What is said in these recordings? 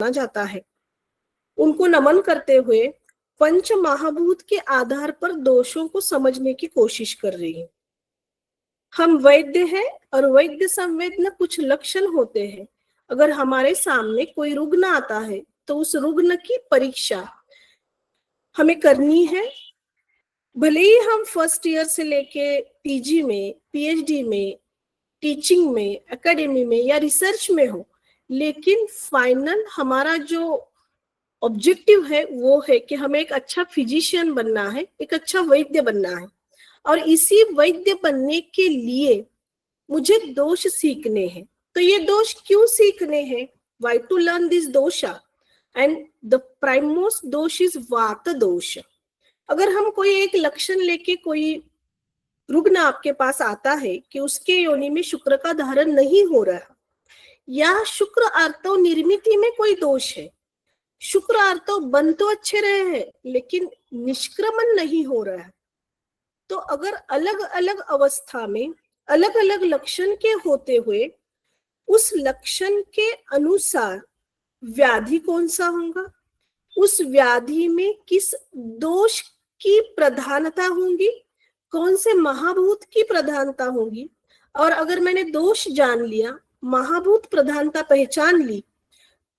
माना जाता है, उनको नमन करते हुए पंच महाभूत के आधार पर दोषों को समझने की कोशिश कर रही है। हम वैद्य हैं और वैद्य संवेदना कुछ लक्षण होते हैं। अगर हमारे सामने कोई रुग्ण आता है तो उस रुग्ण की परीक्षा हमें करनी है। भले ही हम फर्स्ट ईयर से लेके पीजी में, पीएचडी में, टीचिंग में, एकेडमी में या रिसर्च में हो, लेकिन फाइनल हमारा जो ऑब्जेक्टिव है वो है कि हमें एक अच्छा फिजिशियन बनना है, एक अच्छा वैद्य बनना है। और इसी वैद्य बनने के लिए मुझे दोष सीखने हैं। तो ये दोष क्यों सीखने हैं? Why to learn this dosha? And the primemost दोष is वात दोष। अगर हम कोई एक लक्षण लेके कोई रुग्ण आपके पास आता है कि उसके योनि में शुक्र का धारण नहीं हो रहा, या शुक्र आर्तव निर्मिति में कोई दोष है, शुक्र आर्तव बन तो अच्छे रहे हैं लेकिन निष्क्रमण नहीं हो रहा है, तो अगर अलग अलग अवस्था में अलग अलग लक्षण के होते हुए उस लक्षण के अनुसार व्याधि कौन सा होगा, उस व्याधि में किस दोष की प्रधानता होगी, कौन से महाभूत की प्रधानता होगी, और अगर मैंने दोष जान लिया, महाभूत प्रधानता पहचान ली,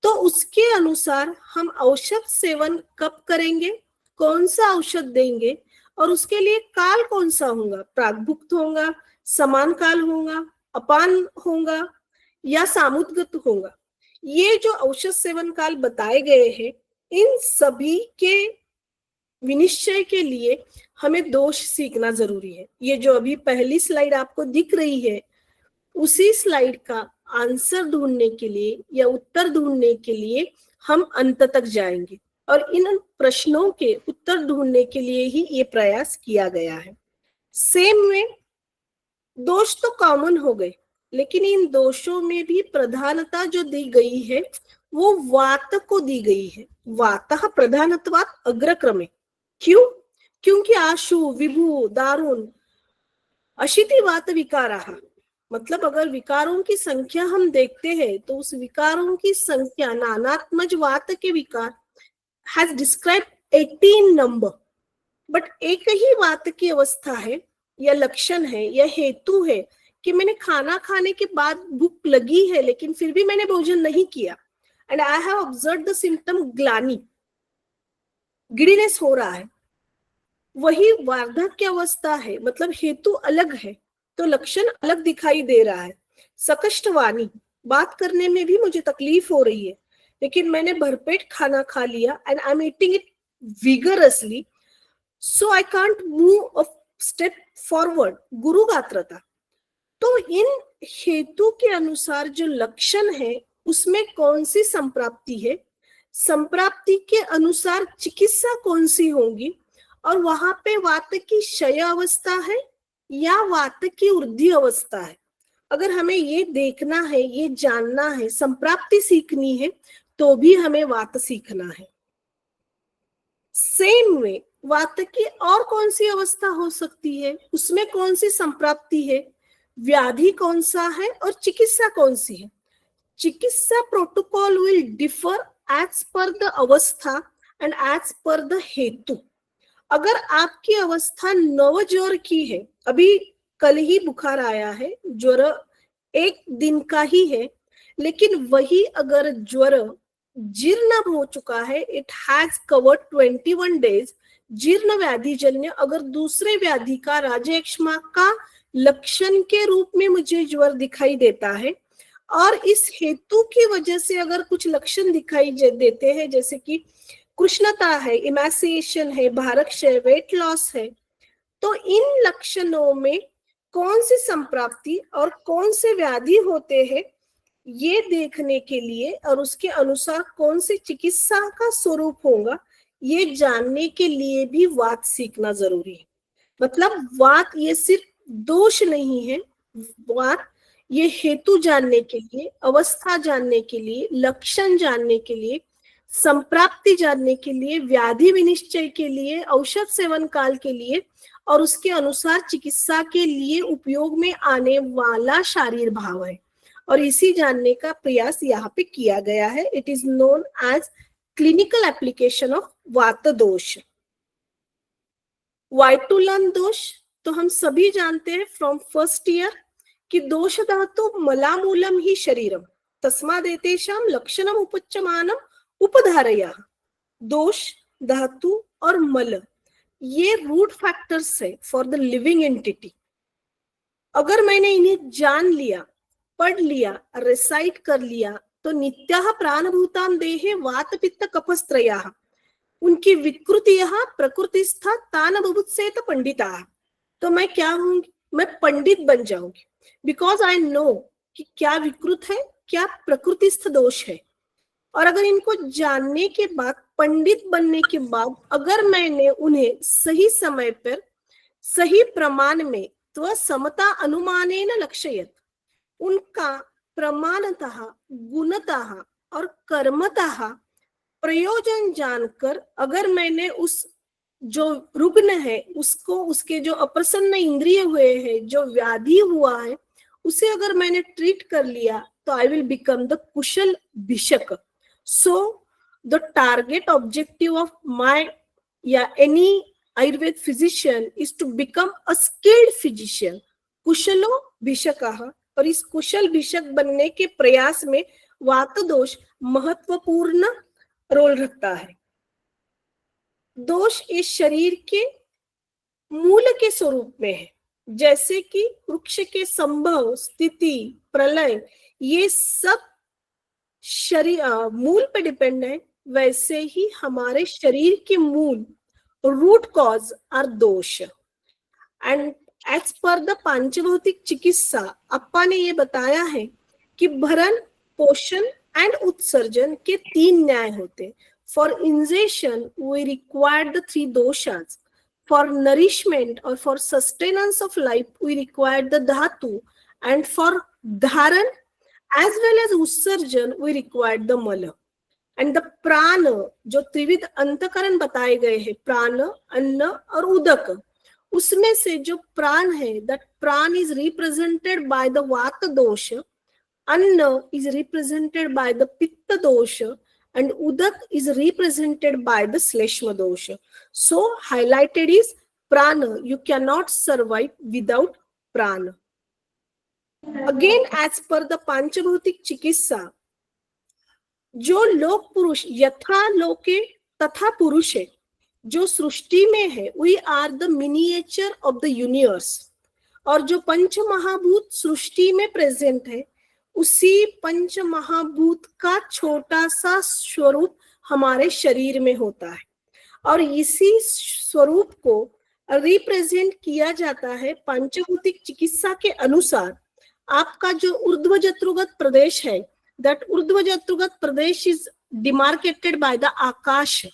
तो उसके अनुसार हम औषध सेवन कब करेंगे, कौन सा औषध देंगे, और उसके लिए काल कौन सा होगा, प्रागभुक्त होगा, समान काल होगा, अपान होगा या सामुद्गत होगा। ये जो औषध सेवन काल बताए गए हैं, इन सभी के विनिश्चय के लिए हमें दोष सीखना जरूरी है। ये जो अभी पहली स्लाइड आपको दिख रही है, उसी स्लाइड का आंसर ढूंढने के लिए या उत्तर ढूंढने के लिए हम अंत तक जाएंगे, और इन प्रश्नों के उत्तर ढूंढने के लिए ही ये प्रयास किया गया है। सेम में दोष तो कॉमन हो गए, लेकिन इन दोषों में भी प्रधानता जो दी गई है वो वात को दी गई है। वातः प्रधानत्वात् अग्रक्रमे। क्यों? क्योंकि आशु, विभु, दारुण, अशिति वात विकाराः, मतलब अगर विकारों की संख्या हम देखते हैं तो उस विकारों की संख्या नानात्मज वात के विकार हैज डिस्क्राइब्ड 18 नंबर, बट एक ही वात की अवस्था है या लक्षण है या हेतु है कि मैंने खाना खाने के बाद भूख लगी है लेकिन फिर भी मैंने भोजन नहीं किया, and I have observed the symptom ग्लानि, गिडीनेस हो रहा है, वही वार्धक्य अवस्था है, मतलब हेतु अलग है तो लक्षण अलग दिखाई दे रहा है। सकष्टवाणी, बात करने में भी मुझे तकलीफ हो रही है लेकिन मैंने भरपेट खाना खा लिया and I am eating it vigorously, so I can't move a step forward. गुरु गात्रता, तो इन हेतु के अनुसार जो लक्षण है उसमें कौन सी संप्राप्ति है, संप्राप्ति के अनुसार चिकित्सा कौन सी होगी, और वहां पे वात की क्षय अवस्था है या वात की वृद्धि अवस्था है। अगर हमें ये देखना है, ये जानना है, संप्राप्ति सीखनी है, तो भी हमें वात सीखना है। सेम में वात की और कौन सी अवस्था हो सकती है, उसमें कौन सी संप्राप्ति है, व्याधि कौन सा है और चिकित्सा कौन सी है। Chikitsa protocol will differ as per the avastha and as per the hetu. अगर आपकी अवस्था नवज्वर की है, अभी कल ही बुखार आया है, ज्वर एक दिन का ही है, लेकिन वही अगर ज्वर जीर्ण हो चुका है, इट हैज कवर्ड 21 डेज, जीर्ण व्याधि जन्य अगर दूसरे व्याधि का राजयक्ष्मा का लक्षण के रूप में मुझे ज्वर दिखाई देता है, और इस हेतु की वजह से अगर कुछ लक्षण दिखाई देते हैं जैसे कि कृष्णता है, इमैसिएशन है, भारक्षय, वेट लॉस है, तो इन लक्षणों में कौन सी संप्राप्ति और कौन से व्याधि होते हैं ये देखने के लिए, और उसके अनुसार कौन सी चिकित्सा का स्वरूप होगा ये जानने के लिए भी वात सीखना जरूरी है। मतलब वात ये सिर्फ दोष नहीं है, वात ये हेतु जानने के लिए, अवस्था जानने के लिए, लक्षण जानने के लिए, संप्राप्ति जानने के लिए, व्याधि विनिश्चय के लिए, औषध सेवन काल के लिए, और उसके अनुसार चिकित्सा के लिए उपयोग में आने वाला शारीर भाव है। और इसी जानने का प्रयास यहाँ पे किया गया है. It is known as clinical application of vata dosha. Y to learn दोष, तो हम सभी जानते हैं फ्रॉम फर्स्ट ईयर कि दोष धातु मलामूलम ही शरीरम तस्मादेतेषां लक्षणम उपच्यमानम उपधारया. दोष, धातु और मल ये रूट फैक्टर्स है फॉर द लिविंग एंटिटी. अगर मैंने इन्हें जान लिया, पढ़ लिया, रिसाइट कर लिया, तो नित्याः प्राणभूतां देहे वात पित्त कफस्त्रयाः उनकी विकृतियः प्रकृतिस्था तान बुभुत्सेत पंडिताः. तो मैं क्या होंगी? मैं पंडित बन जाऊंगी, बिकॉज आई नो कि क्या विकृत है, क्या प्रकृतिस्थ दोष है. और अगर इनको जानने के बाद, पंडित बनने के बाद, अगर मैंने उन्हें सही समय पर सही प्रमाण में तो समता अनुमानेन लक्षयत, उनका प्रमाणतः, गुणतः और कर्मतः प्रयोजन जानकर अगर मैंने उस जो रुग्ण है उसको, उसके जो अप्रसन्न इंद्रिय हुए हैं, जो व्याधि हुआ है, उसे अगर मैंने ट्रीट कर लिया, तो आई विल बिकम द कुशल भिषक. So the target objective of my या any Ayurveda physician is to become a skilled physician, कुशलो भिषकः. और इस कुशल भिषक बनने के प्रयास में वात दोष महत्वपूर्ण रोल रखता है. दोष इस शरीर के मूल के स्वरूप में है. जैसे कि वृक्ष के संभव, स्थिति, प्रलय ये सब शरीर मूल पे डिपेंड है, वैसे ही हमारे शरीर के मूल, रूट कॉज आर दोष. एंड एज पर द पांचभौतिक चिकित्सा अप्पा ने ये बताया है कि भरण, पोषण एंड उत्सर्जन के 3 न्याय होते. For ingestion we require the 3 doshas. For nourishment or for sustenance of life, we require the dhatu, and for dharan as well as ussarjan, we require the mala. And the prana, जो त्रिविध अंतकरण बताए गए हैं, प्राण, अन्न और उदक, उसमें से जो प्राण है, that प्राण is represented by the vata dosha, anna is represented by the pitta dosha, and udak is represented by the sleshma dosha. So highlighted is prana. You cannot survive without prana. Again, as per the panchabhutik chikitsa, जो लोक पुरुष यथा लोके तथा पुरुष है, जो सृष्टि में है, we are the miniature of the universe. और जो पंच महाभूत सृष्टि में प्रेजेंट है, उसी पंच महाभूत का छोटा सा स्वरूप हमारे शरीर में होता है. और इसी स्वरूप को रिप्रेजेंट किया जाता है पंचभौतिक चिकित्सा के अनुसार. आपका जो ऊर्ध्वजत्रुगत प्रदेश है, that ऊर्ध्वजत्रुगत Pradesh is demarcated by the Akash.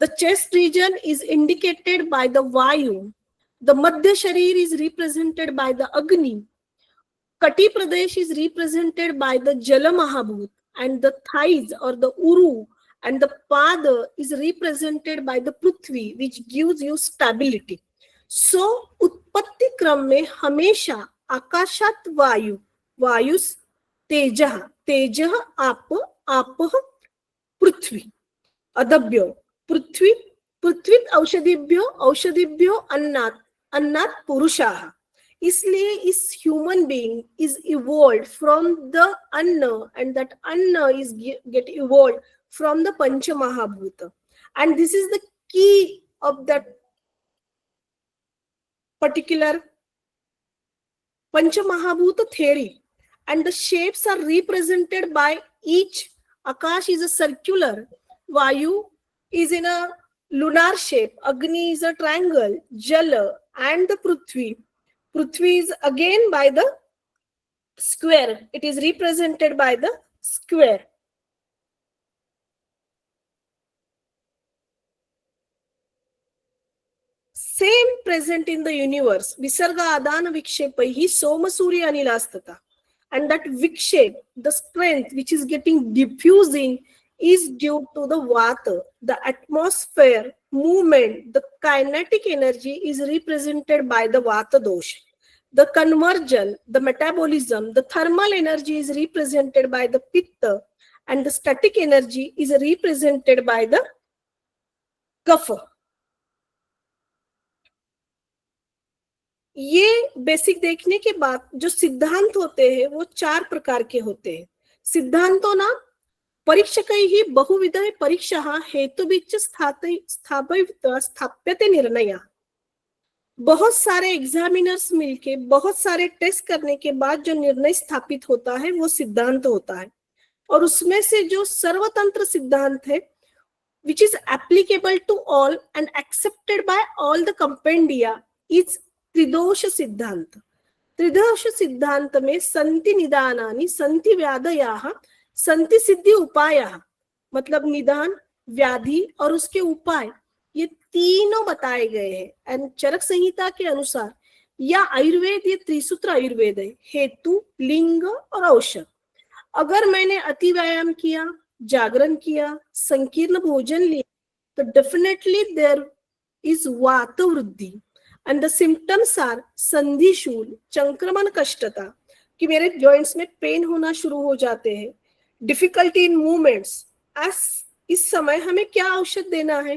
The chest region is indicated by the vayu. The madhya sharir is represented by the agni. Kati Pradesh is represented by the Jala Mahabhut, and the thighs or the uru and the pada is represented by the Prithvi, which gives you stability. So, उत्पत्ति क्रम में हमेशा आकाशात वायु, वायुस तेजः, तेजः आप, आपः पृथ्वी, अदभ्यो पृथ्वी, पृथ्वीत औषधिभ्यो, औषधिभ्यो अन्नात्, अन्नात् पुरुषाः. इसलिए इस human being is evolved from the अन्न, एंड दैट अन्न is get evolved from the पंच महाभूत. And this is the key of that particular Pancha Mahabhuta theory, and the shapes are represented by each. Akash is a circular, Vayu is in a lunar shape, Agni is a triangle, Jala and the Prithvi. Prithvi is again by the square, it is represented by the square. Same present in the universe. Visarga adana vikshepaihi soma surya anilastata. And that vikshep, the strength which is getting diffusing, is due to the vata. The atmosphere, movement, the kinetic energy is represented by the vata dosha. the conversion, the metabolism, the thermal energy is represented by the pitta, and the static energy is represented by the kapha. ये basic देखने के बाद जो सिद्धांत होते हैं वो 4 प्रकार के होते हैं. सिद्धांतों ना परीक्षकैः बहुविधः परीक्षाः हेतुभिश्च स्थाप्यते निर्णयः. बहुत सारे एग्जामिनर्स मिलके बहुत सारे टेस्ट करने के बाद जो निर्णय स्थापित होता है वो सिद्धांत होता है. और उसमें से जो सर्वतंत्र सिद्धांत है which is applicable to all and accepted by all the compendia is त्रिदोष सिद्धांत. त्रिदोष सिद्धांत में संति निदानानि, संति व्याधयाः, संति सिद्धि उपायाः, मतलब निदान, व्याधि और उसके उपाय, ये तीनों बताए गए हैं. एंड चरक संहिता के अनुसार या आयुर्वेद, ये त्रिसूत्र आयुर्वेद है, हेतु, लिंग और औषध. अगर मैंने अति व्यायाम किया, जागरण किया, संकीर्ण भोजन लिया, तो डेफिनेटली देयर इज वात वृद्धि. एंड द सिम्टम्स आर संधिशूल, संक्रमण कष्टता, कि मेरे जॉइंट्स में पेन होना शुरू हो जाते हैं, डिफिकल्टी इन मूवमेंट्स. इस समय हमें क्या औषध देना है?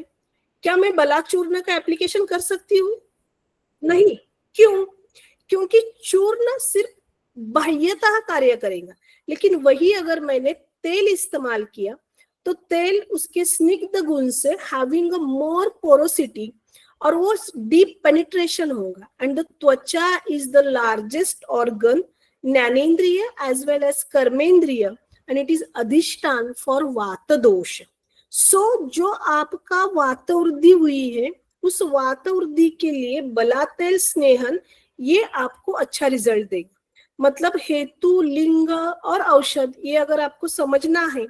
क्या मैं बलाक चूर्ण का एप्लीकेशन कर सकती हूँ? नहीं. क्यों? क्योंकि चूर्ण सिर्फ बाह्यतः कार्य करेगा, लेकिन वही अगर मैंने तेल इस्तेमाल किया तो तेल उसके स्निग्ध गुण से हैविंग अ मोर पोरोसिटी और वो डीप पेनिट्रेशन होगा. एंड द त्वचा इज द लार्जेस्ट ऑर्गन, ज्ञानेन्द्रिय एज वेल एज कर्मेंद्रिय, एंड इट इज अधिष्ठान फॉर वात दोष. सो जो आपका वात वृद्धि हुई है उस वात वृद्धि के लिए बला तेल स्नेहन ये आपको अच्छा रिजल्ट देगा. मतलब हेतु, लिंग और औषध ये अगर आपको समझना है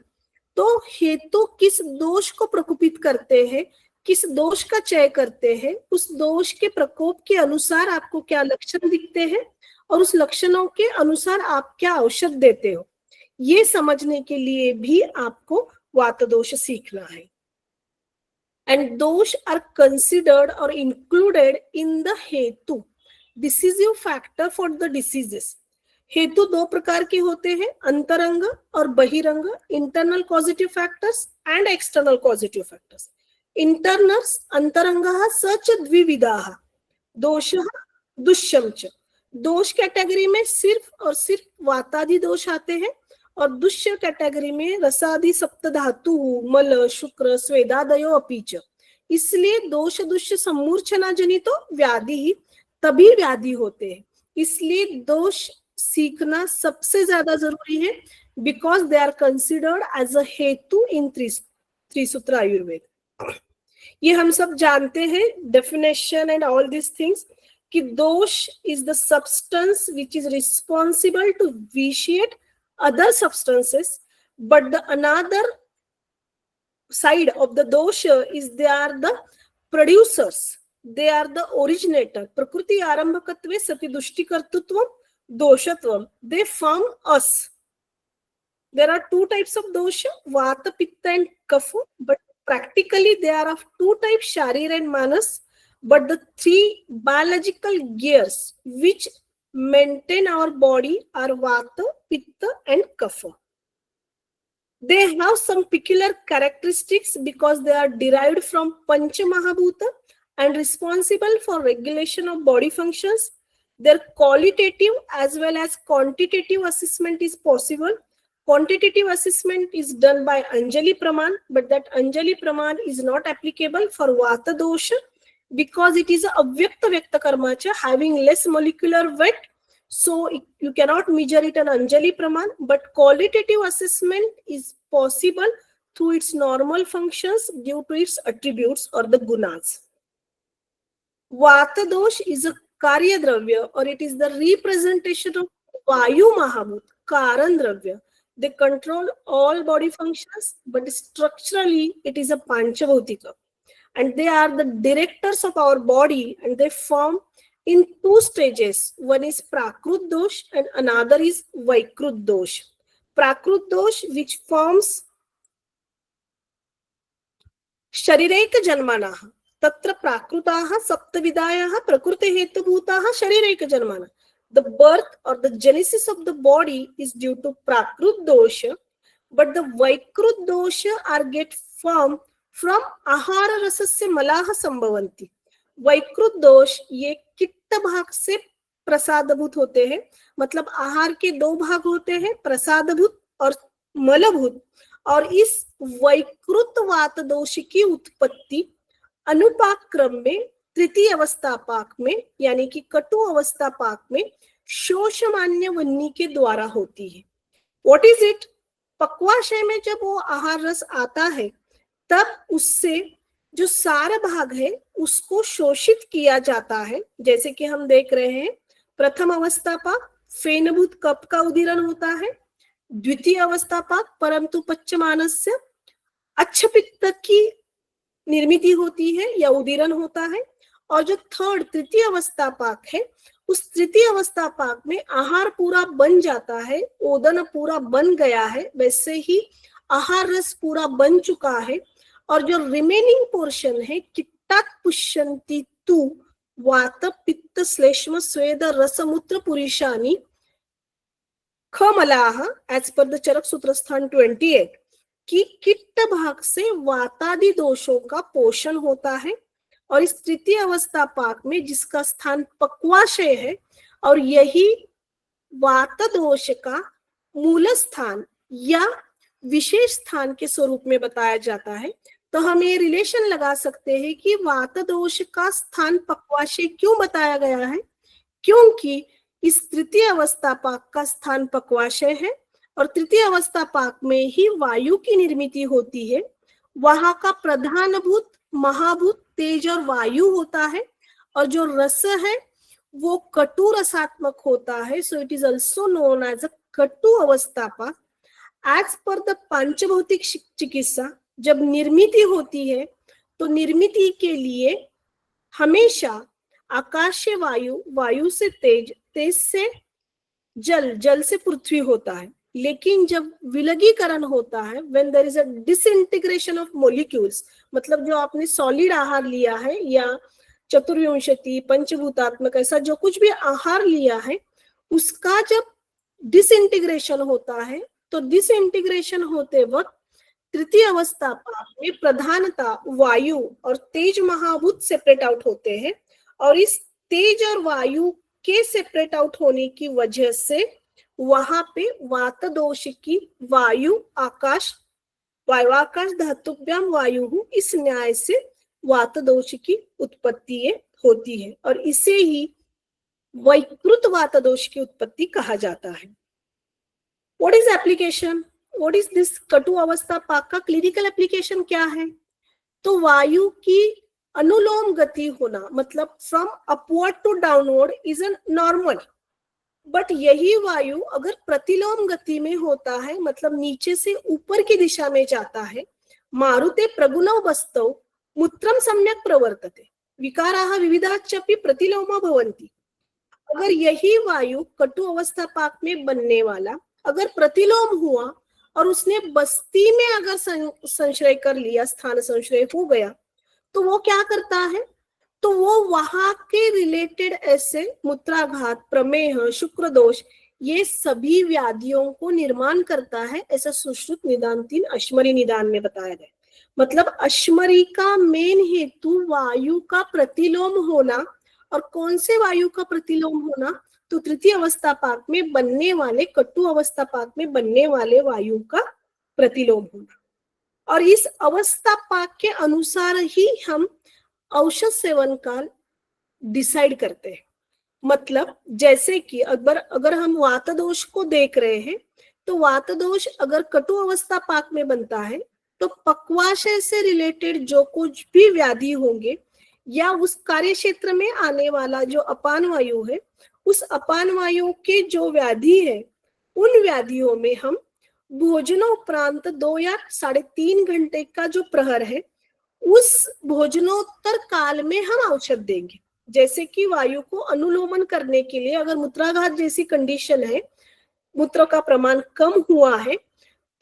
तो हेतु किस दोष को प्रकोपित करते हैं, किस दोष का चय करते हैं, उस दोष के प्रकोप के अनुसार आपको क्या लक्षण दिखते हैं और उस लक्षणों के अनुसार आप क्या औषध देते हो, ये समझने के लिए भी आपको वात दोष सीखना है. एंड दोष आर कंसिडर्ड और इंक्लूडेड इन द हेतु decisive factor for the diseases. हेतु 2 प्रकार के होते हैं, अंतरंग और बहिरंग, internal positive factors and external positive factors. Internals अंतरंगः सच द्विविधाः, दोषः दुष्यं च. दोष कैटेगरी में सिर्फ और सिर्फ वातादि दोष आते हैं और दुष्य कैटेगरी में रसादि सप्त धातु, मल, शुक्र, स्वेदादयो अपि च. इसलिए दोष दुष्य सम्मूर्छना जनितो व्याधि ही तभी व्याधि होते हैं. इसलिए दोष सीखना सबसे ज्यादा जरूरी है, because they are considered as a hetu in trisutra Ayurveda. ये हम सब जानते हैं definition and all this things, कि dosha is the substance which is responsible to vitiate other substances, but the another side of the dosha is they are the producers, they are the originator. Prakriti arambhakatve sati dushtikartutvam doshatvam, they form us. There are 2 types of dosha, vata, pitta and kapha, but practically they are of 2 types, sharir and manas. But the 3 biological gears which maintain our body are vata, pitta and kapha. They have some peculiar characteristics because they are derived from pancha mahabhuta and responsible for regulation of body functions. Their qualitative as well as quantitative assessment is possible. Quantitative assessment is done by Anjali Praman, but that Anjali Praman is not applicable for vata dosha because it is a avyakta vyakta karmacha having less molecular weight. So you cannot measure it an Anjali Praman, but qualitative assessment is possible through its normal functions due to its attributes or the gunas. Vata dosh is a karya dravya, or it is the representation of Vayu Mahabhut, Karan dravya. They control all body functions, but structurally it is a Panchabhutika. And they are the directors of our body, and they form in 2 stages. One is Prakrut dosh and another is Vaikrut dosh. Prakrut dosh which forms Sharireka Janmanaha. Tatra Prakrutaha Saptavidayaha Prakrute Hetubhutaha Sharireka Janmana. The birth or the genesis of the body is due to prakrut dosha, but the vaikrut dosha are get formed from ahara rasasya malaha संभवंती. वैकृत दोष ये कित्त भाग से प्रसादभूत होते हैं, मतलब आहार के दो भाग होते हैं, प्रसादभूत और मलभूत, और इस वैकृत वात दोष की उत्पत्ति अनुपाक क्रम में तृतीय अवस्था पाक में यानी कि कटु अवस्था पाक में शोषमान्य वन्नी के द्वारा होती है. What is it? पक्वाशय में जब वो आहार रस आता है तब उससे जो सार भाग है उसको शोषित किया जाता है. जैसे कि हम देख रहे हैं प्रथम अवस्था पाक फेनभूत कप का उदीरण होता है, द्वितीय अवस्था पाक परंतु पच्चमानस्य अच्छपित्त की निर्मिति होती है या उदीरण होता है, और जो थर्ड तृतीय अवस्था पाक है उस तृतीय अवस्था पाक में आहार पूरा बन जाता है, ओदन पूरा बन गया है, वैसे ही आहार रस पूरा बन चुका है, और जो रिमेनिंग पोर्शन है किट्टात पुष्यंती तु वात पित्त श्लेष्म स्वेद रसमूत्र पुरुषानी खमलाह एज पर द चरक सूत्र स्थान 28 कि किट्ट भाग से वातादि दोषों का पोषण होता है, और इस तृतीय अवस्था पाक में जिसका स्थान पक्वाशय है और यही वात दोष का मूल स्थान या विशेष स्थान के स्वरूप में बताया जाता है. तो हम ये रिलेशन लगा सकते हैं कि वात दोष का स्थान पक्वाशय क्यों बताया गया है, क्योंकि इस तृतीय अवस्था पाक का स्थान पक्वाशय है और तृतीय अवस्था पाक में ही वायु की निर्मिति होती है. वहां का प्रधानभूत महाभूत तेज और वायु होता है, और जो रस है वो कटु रसात्मक होता है. So it is also known as a katu avastha पाक. एज पर द पंचभौतिक चिकित्सा जब निर्मिति होती है तो निर्मिति के लिए हमेशा आकाशीय वायु, वायु से तेज, तेज से जल, जल से पृथ्वी होता है. लेकिन जब विलगीकरण होता है, when there is a disintegration of molecules, मतलब जो आपने सॉलिड आहार लिया है या चतुर्विंशति पंचभूतात्मक ऐसा जो कुछ भी आहार लिया है उसका जब डिसइंटीग्रेशन होता है तो डिसइंटीग्रेशन होते वक्त तृतीय अवस्था पाक में प्रधानता वायु और तेज महाभूत सेपरेट आउट होते हैं, और इस तेज और वायु के सेपरेट आउट होने की वजह से वहां पे वात दोष की वायु आकाश वायुआकाश धातुभ्याम वायु इस न्याय से वात दोष की उत्पत्ति होती है, और इसे ही वैकृत वात दोष की उत्पत्ति कहा जाता है. What is application? What is this कटु अवस्था पाक का क्लिनिकल एप्लीकेशन क्या है? तो वायु की अनुलोम गति होना, मतलब from upward to downward is a normal, but यही वायु अगर प्रतिलोम गति में होता है, मतलब नीचे से ऊपर की दिशा में जाता है, मारुते प्रगुणौ बस्तौ मूत्रम सम्यक प्रवर्तते विकाराः विविधाश्चपि प्रतिलोमा भवन्ति. अगर यही वायु कटु अवस्था पाक में बनने वाला अगर प्रतिलोम हुआ और उसने बस्ती में अगर संश्रय कर लिया, स्थान संश्रय हो गया, तो वो क्या करता है? तो वो वहां के रिलेटेड ऐसे मूत्राघात, प्रमेह, शुक्र दोष, ये सभी व्याधियों को निर्माण करता है. ऐसा सुश्रुत निदान 3 अश्मरी निदान में बताया गया. मतलब अश्मरी का मेन हेतु वायु का प्रतिलोम होना, और कौन से वायु का प्रतिलोम होना? तो तृतीय अवस्था पाक में बनने वाले, कटु अवस्था पाक में बनने वाले वायु का प्रतिलोम होना. और इस अवस्था पाक के अनुसार ही हम औषध सेवन का डिसाइड करते हैं. मतलब जैसे कि अगर हम वात दोष को देख रहे हैं तो वात दोष अगर कटु अवस्था पाक में बनता है तो पक्वाशय से रिलेटेड जो कुछ भी व्याधि होंगे या उस कार्य क्षेत्र में आने वाला जो अपान वायु है, उस अपान वायु के जो व्याधि है, उन व्याधियों में हम भोजनोपरांत 2 या 3.5 घंटे का जो प्रहर है उस भोजनोत्तर काल में हम औषध देंगे. जैसे कि वायु को अनुलोमन करने के लिए अगर मूत्राघात जैसी कंडीशन है, मूत्र का प्रमाण कम हुआ है,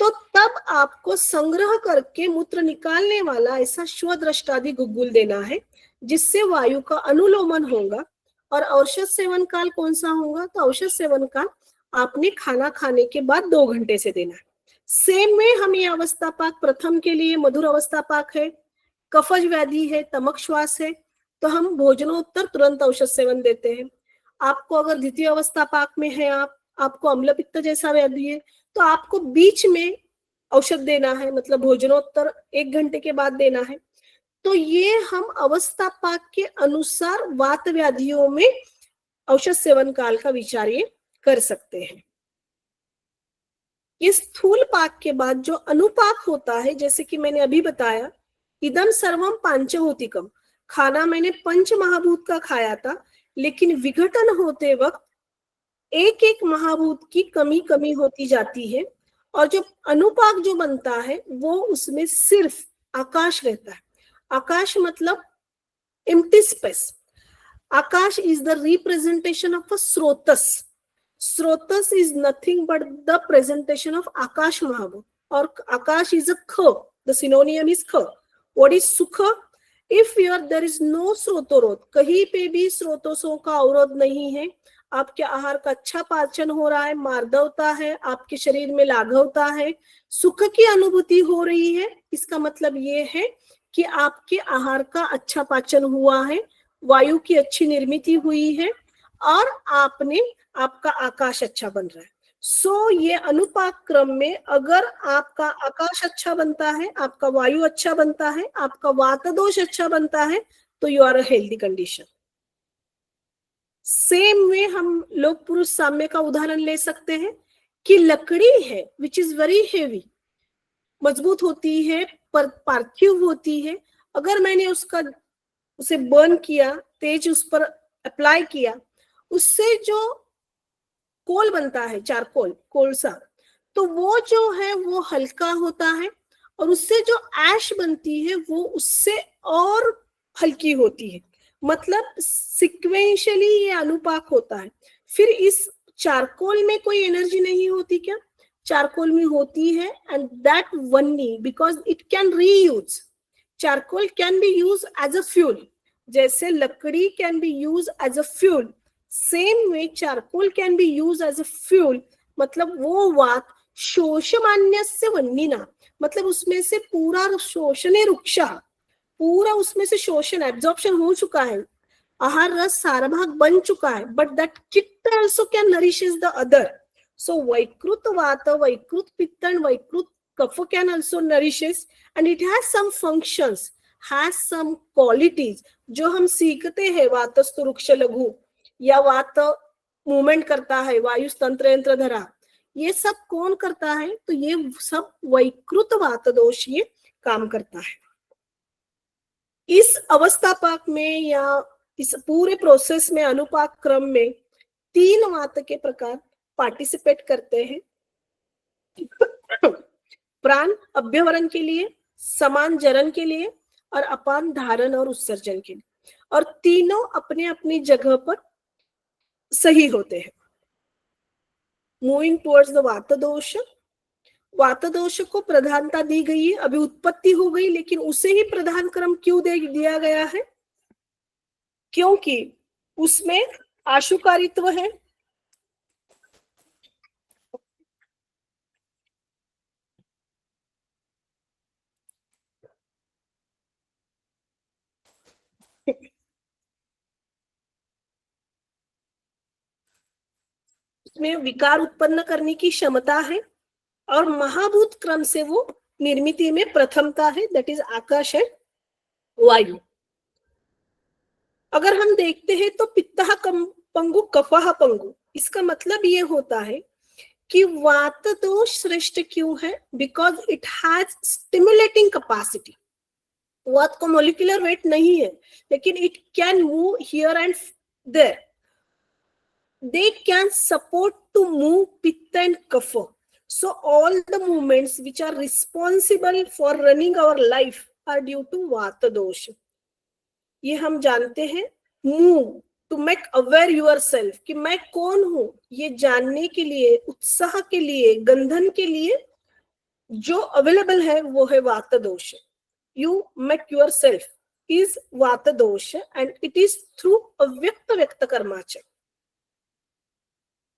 तो तब आपको संग्रह करके मूत्र निकालने वाला ऐसा श्वदृष्टादि गुग्गुल देना है, जिससे वायु का अनुलोमन होगा और औषध सेवन काल कौन सा होगा? तो औषध सेवन काल आपने खाना खाने के बाद 2 घंटे से देना है। सेम में हम ये अवस्थापाक प्रथम के लिए मधुर अवस्थापाक है, कफज व्याधि है, तमक श्वास है, तो हम भोजनोत्तर तुरंत औषध सेवन देते हैं। आपको अगर द्वितीय अवस्थापाक में है, आपको अम्ल पित्त जैसा व्याधि है, तो आपको बीच में औषध देना है, मतलब भोजनोत्तर 1 घंटे के बाद देना है। तो ये हम अवस्थापाक के अनुसार वात व्याधियों में औषध सेवन काल का विचार ये कर सकते हैं। ये स्थूल पाक के बाद जो अनुपाक होता है, जैसे कि मैंने अभी बताया, इदम सर्वम पांचभौतिकम, खाना मैंने पंच महाभूत का खाया था, लेकिन विघटन होते वक्त एक एक महाभूत की कमी होती जाती है, और जो अनुपाक जो बनता है वो उसमें सिर्फ आकाश रहता है। आकाश मतलब एम्प्टी स्पेस। आकाश is the representation of a स्रोतस। स्रोतस is nothing but the presentation of आकाश महाभूत, और आकाश इज अ ख, द सिनोनियम इज ख। व्हाट इज सुख? इफ देयर इज नो स्रोतोरोध, कहीं पे भी स्रोतों का अवरोध नहीं है, आपके आहार का अच्छा पाचन हो रहा है, मार्दवता है, आपके शरीर में लाघवता है, सुख की अनुभूति हो रही है, इसका मतलब ये है कि आपके आहार का अच्छा पाचन हुआ है, वायु की अच्छी निर्मित हुई है, और आपका आकाश अच्छा बन रहा है। सो ये अनुपाक क्रम में अगर आपका आकाश अच्छा बनता है, आपका वायु अच्छा बनता है, आपका वात दोष अच्छा बनता है, तो you are a healthy condition. Same way हम लोग पुरुष साम्य का उदाहरण ले सकते हैं कि लकड़ी है विच इज वेरी हेवी, मजबूत होती है, पर पार्थिव होती है। अगर मैंने उसे बर्न किया, तेज उस पर अप्लाई किया, उससे जो कोल बनता है, चारकोल, कोलसा, तो वो जो है वो हल्का होता है, और उससे जो ऐश बनती है वो उससे और हल्की होती है। मतलब सिक्वेंशियली ये अनुपाक होता है। फिर इस चारकोल में कोई एनर्जी नहीं होती क्या? चारकोल में होती है, and that only because it can reuse. Charcoal can be use as a fuel, जैसे लकड़ी can be use as a fuel, same way charcoal can be use as a fuel. मतलब वो वात शोषमान्यस्य वह्निना, मतलब उसमें से पूरा शोषणे रुक्षा, पूरा उसमें से शोषण एब्जॉर्प्शन हो चुका है, आहार रस सारा भाग बन चुका है, बट दैट चित्त also can nourishes the other. So Vaikrut Vata, Vaikrut Pitta and Vaikrut Kapha can also nourishes, and it has some functions, has some qualities जो हम सीखते हैं वातस्तु रुक्ष लघु, या वात मूवमेंट करता है, वायु तंत्र यंत्र धरा, ये सब कौन करता है? तो ये सब वैकृत वात दोष ये काम करता है। इस अवस्थापाक में या इस पूरे प्रोसेस में, अनुपाक क्रम में 3 वात के प्रकार पार्टिसिपेट करते हैं। प्राण अभ्यवरण के लिए, समान जरण के लिए, और अपान धारण और उत्सर्जन के लिए, और तीनों अपने अपनी जगह पर सही होते हैं। मूविंग टुवर्ड्स द वात दोष, वात दोष को प्रधानता दी गई है, अभी उत्पत्ति हो गई, लेकिन उसे ही प्रधान क्रम क्यों दिया गया है? क्योंकि उसमें आशुकारित्व है, उसमें विकार उत्पन्न करने की क्षमता है, और महाभूत क्रम से वो निर्मिति में प्रथमता है, दैट इज आकाश है, वायु। अगर हम देखते हैं तो पित्तः पंगु कफः पंगु, इसका मतलब ये होता है कि वात दोष श्रेष्ठ क्यों है? Because it has stimulating capacity. वात को मोलिकुलर वेट नहीं है, लेकिन it can move here and there, they can support to move pitta and kapha. So all the movements which are responsible for running our life are due to vata dosha. ये हम जानते हैं। move to make aware yourself, कि मैं कौन हूं, ये जानने के लिए, उत्साह के लिए, गंधन के लिए जो अवेलेबल है वो है वाता दोष। You make your self, is vata dosha and it is through avyakta vyakta karmacha.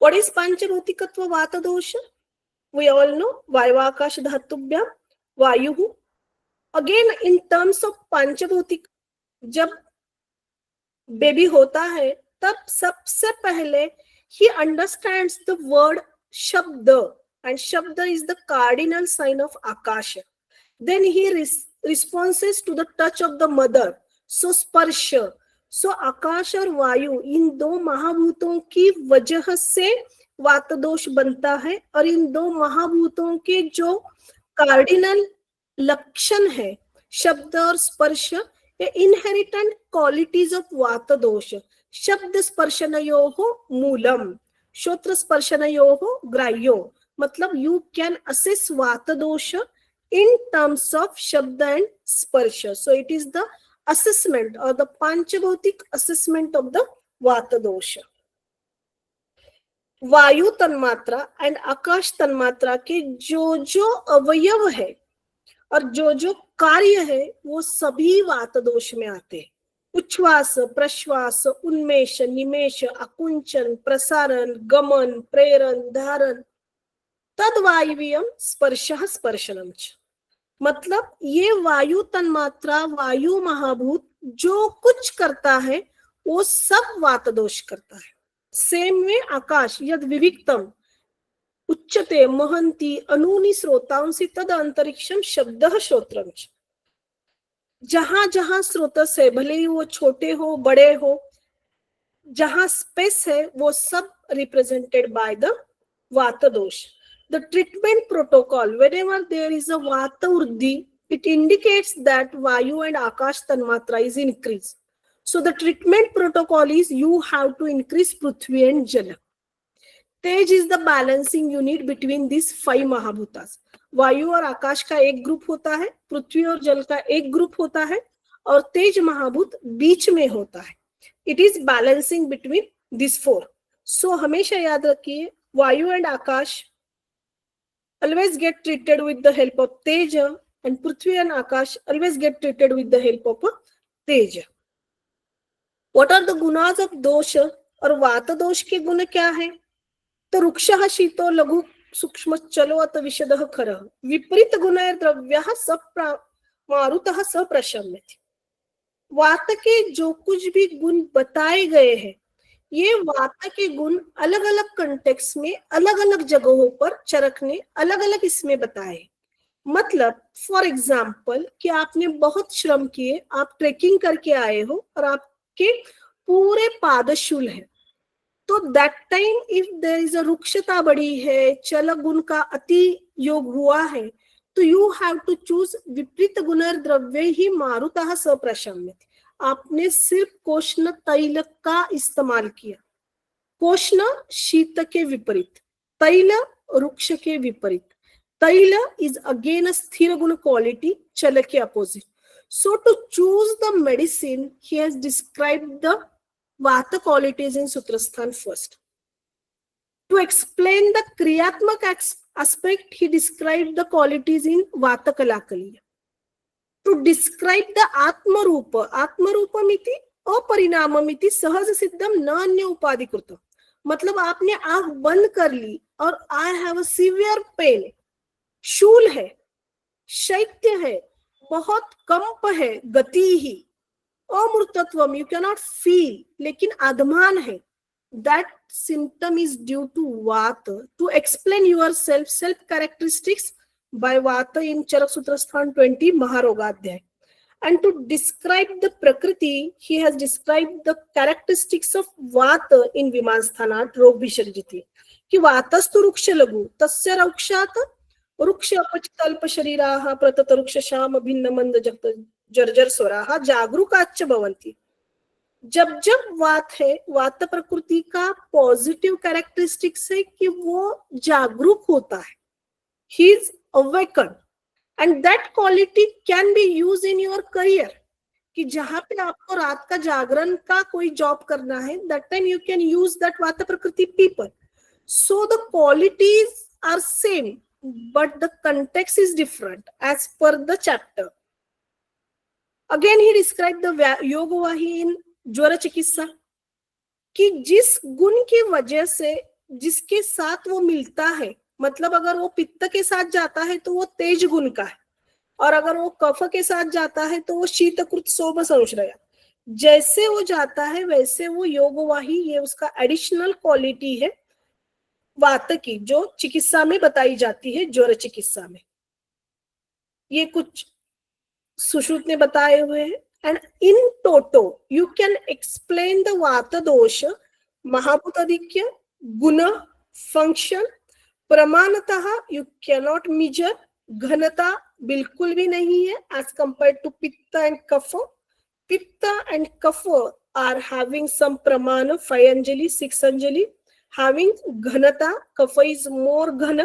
What is panchabhutikatva vata dosha? We all know vayvakash dhatubhyam vayuhu. Again in terms of panchabhutik, जब baby होता है तब सबसे पहले he understands the word shabda and shabda is the cardinal sign of akasha. Then he responses to the touch of the mother, so sparsha. So आकाश और वायु इन दो महाभूतों की वजह से वात दोष बनता है और इन दो महाभूतों के जो कार्डिनल लक्षण है शब्द और स्पर्श इनहेरिटेंट क्वालिटीज ऑफ वात दोष. शब्द स्पर्शनयोः मूलम श्रोत्र स्पर्शनयोः ग्राह्यो. मतलब यू कैन असेस वात दोष in terms of shabda and sparsha. So it is the assessment or the panchabhutik assessment of the vata dosha. वायु तन्मात्रा एंड आकाश तन्मात्रा के जो अवयव है और जो कार्य है वो सभी वात दोष में आते हैं. उच्छ्वास, प्रश्वास, उन्मेष, निमेष, आकुंचन, प्रसारण, गमन, प्रेरण, धारण, तद्वायवीयम स्पर्शः स्पर्शनम च. मतलब ये वायु तन्मात्रा वायु महाभूत जो कुछ करता है वो सब वात दोष करता है. सेम में आकाश यद विविक्तम उच्चते महंती अनूनि श्रोतांसि तद अंतरिक्षम शब्दः श्रोत्रम च. जहां जहां स्रोत है भले ही वो छोटे हो बड़े हो, जहां स्पेस है वो सब रिप्रेजेंटेड बाय द वात दोष. The treatment protocol, whenever there is a vata urdhi, it indicates that vayu and akash tanmatra is increased. So the treatment protocol is you have to increase prithvi and jala. Tej is the balancing unit between these 5 महाभूतास. वायु और आकाश का एक group होता है, पृथ्वी और जल का एक ग्रुप होता है और तेज महाभूत बीच में होता है. It is balancing between these 4. So हमेशा याद रखिए वायु and Akash always get treated with the help of Teja and Prithvi and Akash always get treated with the help of Teja. What are the gunas of dosha? और वात दोष के गुण क्या है? तो रुक्षः शीतो लघु सूक्ष्म चलो अत विशदः खरः. विपरीत गुणैः द्रव्यः मारुतः स प्रशम्यति. वात के जो कुछ भी गुण बताए गए हैं ये वात के गुण अलग अलग कंटेक्स्ट में अलग अलग जगहों पर चरखने अलग अलग इसमें बताए. मतलब फॉर एग्जाम्पल कि आपने बहुत श्रम किए, आप ट्रेकिंग करके आए हो और आपके पूरे पादशूल है, तो that time if there is a रुक्षता बढ़ी है, चल गुण का अति योग हुआ है, तो यू हैव टू चूज विपरीत गुणर द्रव्य ही मारुतः स प्रशम्यति. आपने सिर्फ कोष्ण तैल का इस्तेमाल किया. कोष्ण शीत के विपरीत, तैल रुक्ष के विपरीत. तैल इज अगेन अ स्थिर गुण क्वालिटी, चल के opposite. So to choose the medicine he has described the वात क्वालिटीज इन सूत्रस्थान फर्स्ट. To explain the क्रियात्मक aspect, he described the qualities in Vata Kalakaliya. To describe the आत्मरूपमिति अपरिणाममिति सहज सिद्धम न अन्य उपाधिकृतम. मतलब आपने आंख बंद कर ली और I have a severe pain, शूल है, शैत्य है, बहुत कंप है, गति ही, अमृतत्वम यू कैन नॉट फील, लेकिन आधमान है. That symptom is due to Vata. To explain yourself, self characteristics by Vata in Charak Sutrasthan 20 Maharogadhyay. And to describe the Prakriti, he has described the characteristics of Vata in Vimansthanat Rogbhisharjiti. कि वातस्तु रुक्ष लघु तस्य रक्षात रुक्ष अपचितल्प शरीराः प्रतत रुक्ष श्याम भिन्न मंद जगत जर्जर स्वराः जागरूकाच्च भवन्ति. जब जब वात है, वात प्रकृति का पॉजिटिव कैरेक्टरिस्टिक्स है कि वो जागरूक होता है, he is awaken and that quality can be use in your career. कि जहां पे आपको रात का जागरण का कोई जॉब करना है, that time you can use that वात प्रकृति people. So the qualities are same but the context is different as per the chapter. Again he describe the योगवाही इन ज्वर चिकित्सा, कि जिस गुण की वजह से जिसके साथ वो मिलता है, मतलब अगर वो पित्त के साथ जाता है तो वो तेज गुण का है, और अगर वो कफ के साथ जाता है तो वो शीतकृत सोम संश्रय, जैसे वो जाता है वैसे वो योगवाही, ये उसका एडिशनल क्वालिटी है वात की, जो चिकित्सा में बताई जाती है, ज्वर चिकित्सा में। ये कुछ सुश्रुत ने बताए हुए हैं। And in toto you can explain the vata dosha, mahabhuta adhikya, guna, function. प्रमाणतः यू कैनॉट मेजर, घनता बिल्कुल भी नहीं है as compare to pitta and kapha. Pitta and kapha are having some pramana, 5 Anjali 6 Anjali, having ghanata. Kapha is more ghana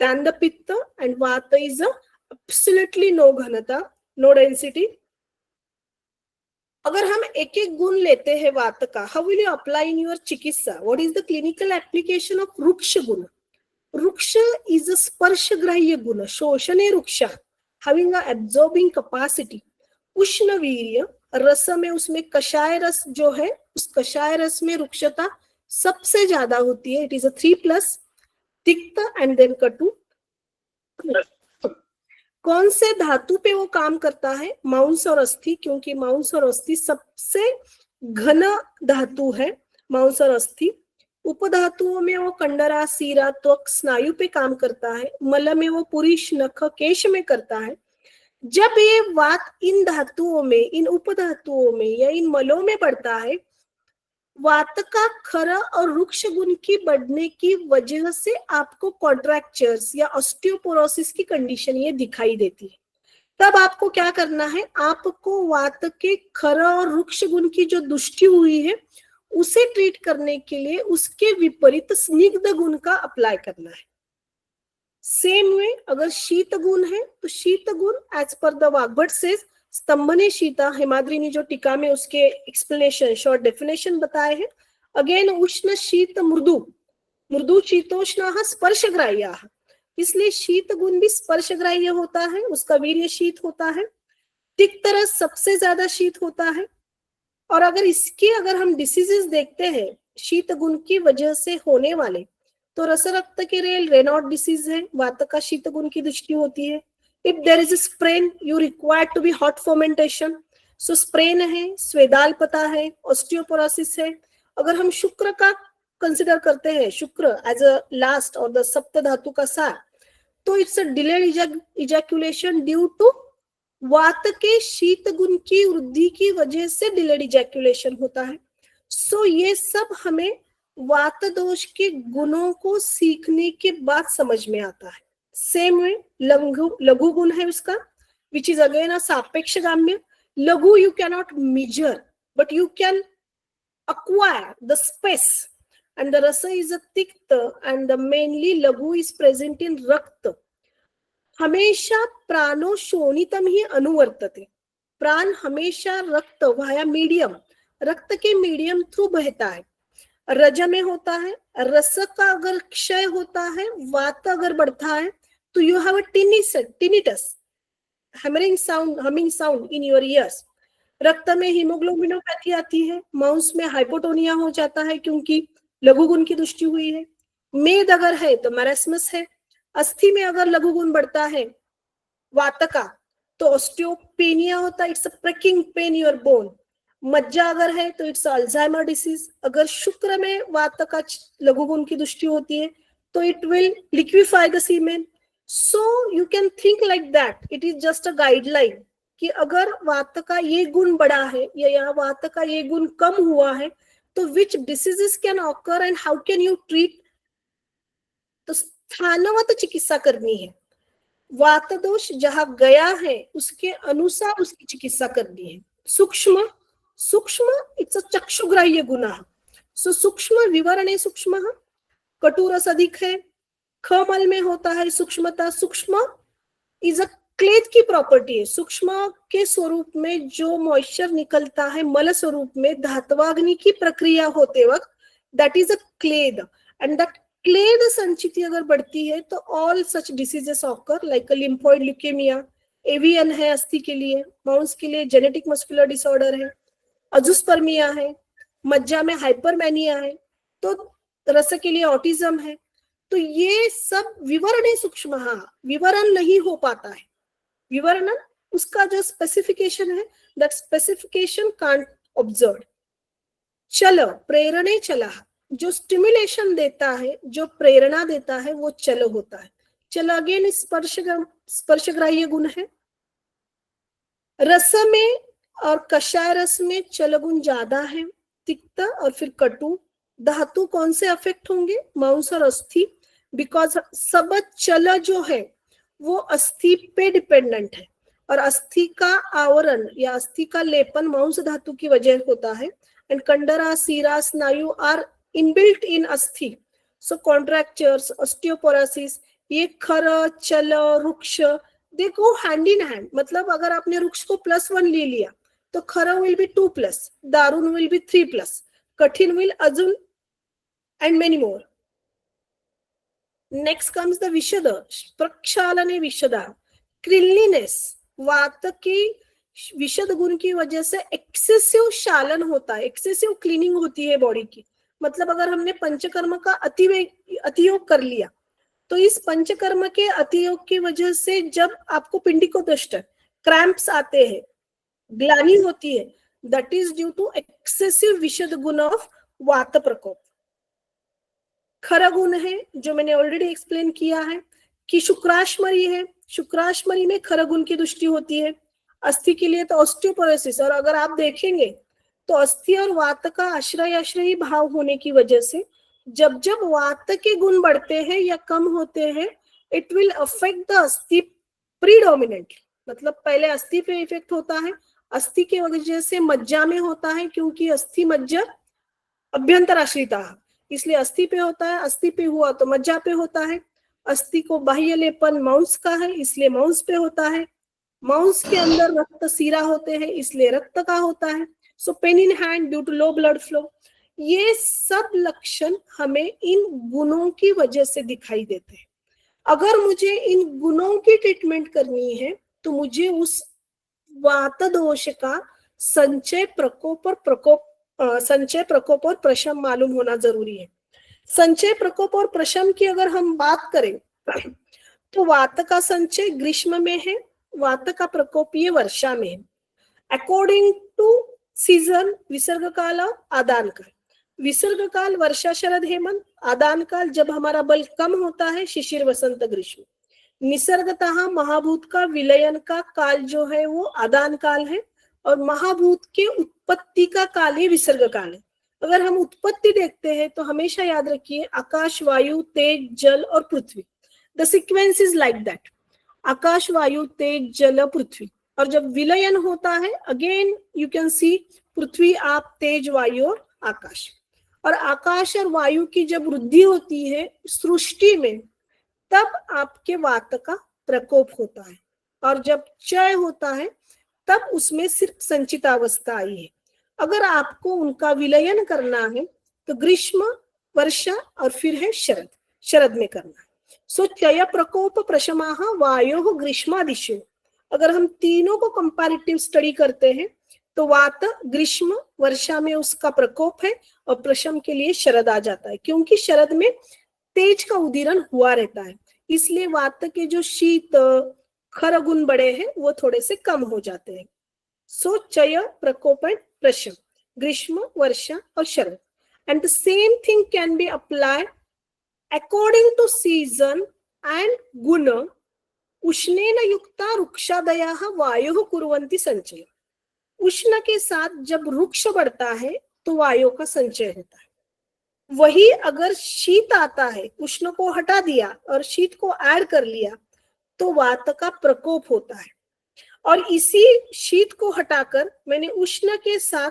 than the pitta, and vata is absolutely no ghanata, no density. अगर हम एक एक गुण लेते हैं वात का, how will you apply in your चिकित्सा? What is the clinical application of रुक्ष गुण? रुक्ष is a स्पर्श ग्राह्य गुण, शोषणे रुक्षा, having a absorbing capacity. उष्ण वीर्य, रस में उसमें कषाय रस जो है, उस कषाय रस में रुक्षता सबसे ज्यादा होती है, इट इज अ 3+, तिक्त एंड देन कटु। कौन से धातु पे वो काम करता है? मांस और अस्थि, क्योंकि मांस और अस्थि सबसे घन धातु है, मांस और अस्थि। उपधातुओं में वो कंडरा, सीरा, त्वक, स्नायु पे काम करता है। मल में वो पुरुष, नख, केश में करता है। जब ये वात इन धातुओं में, इन उपधातुओं में या इन मलों में पड़ता है, वात का खर और रुक्ष गुण की बढ़ने की वजह से आपको कॉन्ट्रैक्चर्स या ऑस्टियोपोरोसिस की कंडीशन ये दिखाई देती है। तब आपको क्या करना है? आपको वात के खर और रुक्ष गुण की जो दुष्टि हुई है उसे ट्रीट करने के लिए उसके विपरीत स्निग्ध गुण का अप्लाई करना है। सेम वे अगर शीत गुण है तो शीत गुण as per the Vagbhata says, स्तंभने शीता, हेमाद्री ने जो टीका में उसके एक्सप्लेनेशन, शॉर्ट डेफिनेशन बताए हैं। अगेन उष्ण शीत मृदु, मृदु शीतोष्ण स्पर्शग्राह्य, इसलिए शीत गुण भी स्पर्शग्राह्य होता है, उसका वीर्य शीत होता है। तिक्त रस सबसे ज्यादा शीत होता है। और अगर इसके अगर हम डिसीजेस देखते हैं शीत गुण की वजह से होने वाले, तो रस रक्त के रेल रेनॉट डिसीज है, वात का शीत गुण की दृष्टि होती है। If there is sprain you required to be hot fermentation, so sprain है, स्वेदाल्पता है, ऑस्टियोपोरोसिस है। अगर हम शुक्र का कंसिडर करते हैं, शुक्र एज अ लास्ट और द सप्त धातु का सार, तो it's a delayed ejaculation due to vata के शीत गुण की वृद्धि की वजह से डिलेड इजैक्यूलेशन होता है। सो ये सब हमें वात दोष के गुणों को सीखने के बाद समझ में आता है। सेम वे लघु गुण है उसका, विच इज अगेन अ सापेक्ष गाम्य। लघु you cannot major but you can acquire the space, and the rasa is a tikta, and the mainly laghu is present in रक्त। हमेशा प्राणो शोणितम ही अनुवर्तते, प्राण हमेशा रक्त वाया मीडियम, रक्त के मीडियम थ्रू बहता है। रज में होता है, रस का अगर क्षय होता है, वात अगर बढ़ता है, तो you have a tinnitus, hammering sound, humming sound in your ears. रक्त में हीमोग्लोबिनोपैथी आती है, माउस में हाइपोटोनिया हो जाता है क्योंकि लघु गुण की दृष्टि हुई है। मेद अगर है तो मैरेस्मस है। अस्थि में अगर लघु गुण बढ़ता है वात का, तो ऑस्टियोपेनिया होता है, it's a pricking pain your bone. मज्जा अगर है तो इट्स अल्जाइमर डिसीज। अगर शुक्र में वात का लघु गुण की दृष्टि होती है तो it will liquefy the semen. So you can think like that, it is just a guideline कि अगर वात का ये गुण बढ़ा है या यहाँ वात का ये गुण कम हुआ है तो which diseases can occur and how can you treat. तो स्थानवत चिकित्सा करनी है, वात दोष जहां गया है उसके अनुसार उसकी चिकित्सा करनी है। सूक्ष्म, सूक्ष्म इट्स अ चक्षुग्राह्य गुण, सो सूक्ष्म विवरणे सूक्ष्म, कटुरस अधिक है, खमल में होता है सूक्ष्मता। सूक्ष्म इज अ क्लेद की प्रॉपर्टी है, सूक्ष्म के स्वरूप में जो मॉइस्चर निकलता है मल स्वरूप में धात्वाग्नि की प्रक्रिया होते वक्त, दैट इज अ क्लेद। एंड दैट क्लेद संचिति अगर बढ़ती है तो all such diseases occur like lymphoid leukemia, एवियन है अस्थि के लिए, माउस के लिए जेनेटिक मस्कुलर डिसऑर्डर है, अजुस्पर्मिया है, मज्जा में हाइपरमैनिया है, तो रस के लिए ऑटिज्म है। तो ये सब विवरण सूक्ष्म, विवरण नहीं हो पाता है। विवरण उसका जो स्पेसिफिकेशन है, दैट स्पेसिफिकेशन कांट ऑब्जर्व। चल प्रेरणे चला, जो स्टिमुलेशन देता है, जो प्रेरणा देता है, वो चल होता है। चल अगेन स्पर्शग्राह्य गुण है। रस में और कषाय रस में चल गुण ज्यादा है, तिक्त और फिर कटु। धातु कौन से अफेक्ट होंगे? मांस और अस्थि, बिकॉज सब चल जो है वो अस्थि पे डिपेंडेंट है, और अस्थि का आवरण या अस्थि का लेपन मांस धातु की वजह होता है। एंड कंडरा, सीरा, स्नायु आर इनबिल्ट इन अस्थि, सो कॉन्ट्रैक्चर्स, ऑस्टियोपोरोसिस, ये खर, चल, वृक्ष, दे गो हैंड इन हैंड। मतलब अगर आपने वृक्ष को +1 ले लिया तो खर विल बी 2+, दारुण विल बी 3+, कठिन विल अजून, and many more. Next comes the विशद, प्रक्षालने विशदा, क्लीनलीनेस। वात की विशद गुण की वजह से एक्सेसिव शालन होता है, एक्सेसिव क्लीनिंग होती है बॉडी की। मतलब अगर हमने पंचकर्म का अतियोग कर लिया, तो इस पंचकर्म के अतियोग की वजह से जब आपको पिंडिकोदष्ट, क्रैम्प्स आते हैं, ग्लानि होती है, that is due to excessive vishad guna of वात प्रकोप। खर गुण है जो मैंने ऑलरेडी एक्सप्लेन किया है कि शुक्राश्मरी है, शुक्राश्मरी में खर गुण की दृष्टि होती है। अस्थि के लिए तो ऑस्टियोपोरोसिस, और अगर आप देखेंगे तो अस्थि और वात का आश्रयी भाव होने की वजह से जब जब वात के गुण बढ़ते हैं या कम होते हैं, इट विल अफेक्ट द अस्थि प्रीडोमिनेंटली। मतलब पहले अस्थि पे इफेक्ट होता है, अस्थि की वजह से मज्जा में होता है, क्योंकि अस्थि मज्जा अभ्यंतराश्रिता, इसलिए अस्थि पे होता है। अस्थि पे हुआ तो मज्जा पे होता है। अस्थि को बाह्य लेपन मांस का है, इसलिए मांस पे होता है। मांस के अंदर रक्त सीरा होते हैं, इसलिए रक्त का होता है। So pain in hand due to low blood flow. ये सब लक्षण हमें इन गुणों की वजह से दिखाई देते हैं। अगर मुझे इन गुणों की ट्रीटमेंट करनी है तो मुझे उस वात दोष का संचय प्रकोप और प्रशम मालूम होना जरूरी है। संचय, प्रकोप और प्रशम की अगर हम बात करें तो वात का संचय ग्रीष्म में है, वात का प्रकोप ये वर्षा में है। अकॉर्डिंग टू सीजन, विसर्ग काल और आदान काल। विसर्ग काल वर्षा, शरद, हेमंत। आदान काल जब हमारा बल कम होता है, शिशिर, वसंत, ग्रीष्म। निसर्गतः महाभूत का विलयन का काल जो है वो आदान काल है, और महाभूत के उत्पत्ति का काल ही विसर्ग काल है। अगर हम उत्पत्ति देखते हैं तो हमेशा याद रखिए आकाश, वायु, तेज, जल और पृथ्वी। The sequence is like that, आकाश, वायु, तेज, जल, पृथ्वी। और जब विलयन होता है, अगेन यू कैन सी पृथ्वी, आप, तेज, वायु और आकाश। और आकाश और वायु की जब वृद्धि होती है सृष्टि में, तब आपके वात का प्रकोप होता है। और जब क्षय होता है तब उसमें सिर्फ संचितावस्था आई है। अगर आपको उनका विलयन करना है तो ग्रीष्म, वर्षा और फिर है शरद, शरद में करना है। सो क्षय, प्रकोप, प्रशमाः वायोः ग्रीष्मादिशु। अगर हम तीनों को कंपैरेटिव स्टडी करते हैं तो वात ग्रीष्म, वर्षा में उसका प्रकोप है, और प्रशम के लिए शरद आ जाता है, क्योंकि शरद में तेज का उदीरण हुआ रहता है। इसलिए वात के जो शीत, खर गुण बड़े हैं वो थोड़े से कम हो जाते हैं। सो क्षय, प्रकोप एंड प्रशम, ग्रीष्म, वर्षा और शरद। And the same thing can be applied according to season and गुण। उष्णेन युक्ता वृक्षादयः वायुः कुर्वन्ति संचय। उष्ण के साथ जब वृक्ष बढ़ता है तो वायु का संचय होता है। वही अगर शीत आता है, उष्ण को हटा दिया और शीत को ऐड कर लिया, तो वात का प्रकोप होता है। और इसी शीत को हटाकर मैंने उष्ण के साथ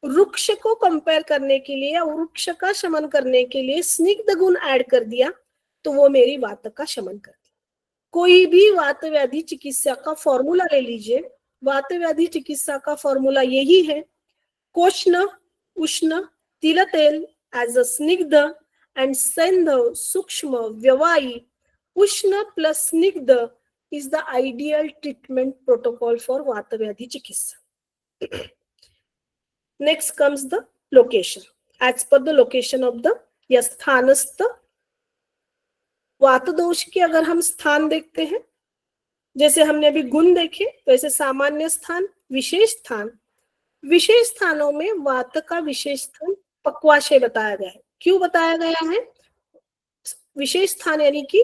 वृक्ष को कंपेयर करने के लिए, वृक्ष का शमन करने के लिए स्निग्ध गुण ऐड कर दिया, तो वो मेरी वात का शमन कर दिया। कोई भी वात व्याधि चिकित्सा का फॉर्मूला ले लीजिए, वात व्याधि चिकित्सा का फॉर्मूला यही है, कोष्ण, उष्ण, तिल तेल एज अ स्निग्ध एंड सैंधव सूक्ष्म व्यवायी। उष्ण प्लस स्निग्ध is the ideal treatment protocol for Vata Vyadhi Chikitsa. Next comes the location. As per the location of the Yasthanastha, वात दोष के अगर हम स्थान देखते हैं, जैसे हमने अभी गुण देखे, तो ऐसे सामान्य स्थान, विशेष स्थान, विशेष स्थानों में वात का विशेष स्थान पक्वाशय बताया गया है. क्यों बताया गया है? विशेष स्थान यानी कि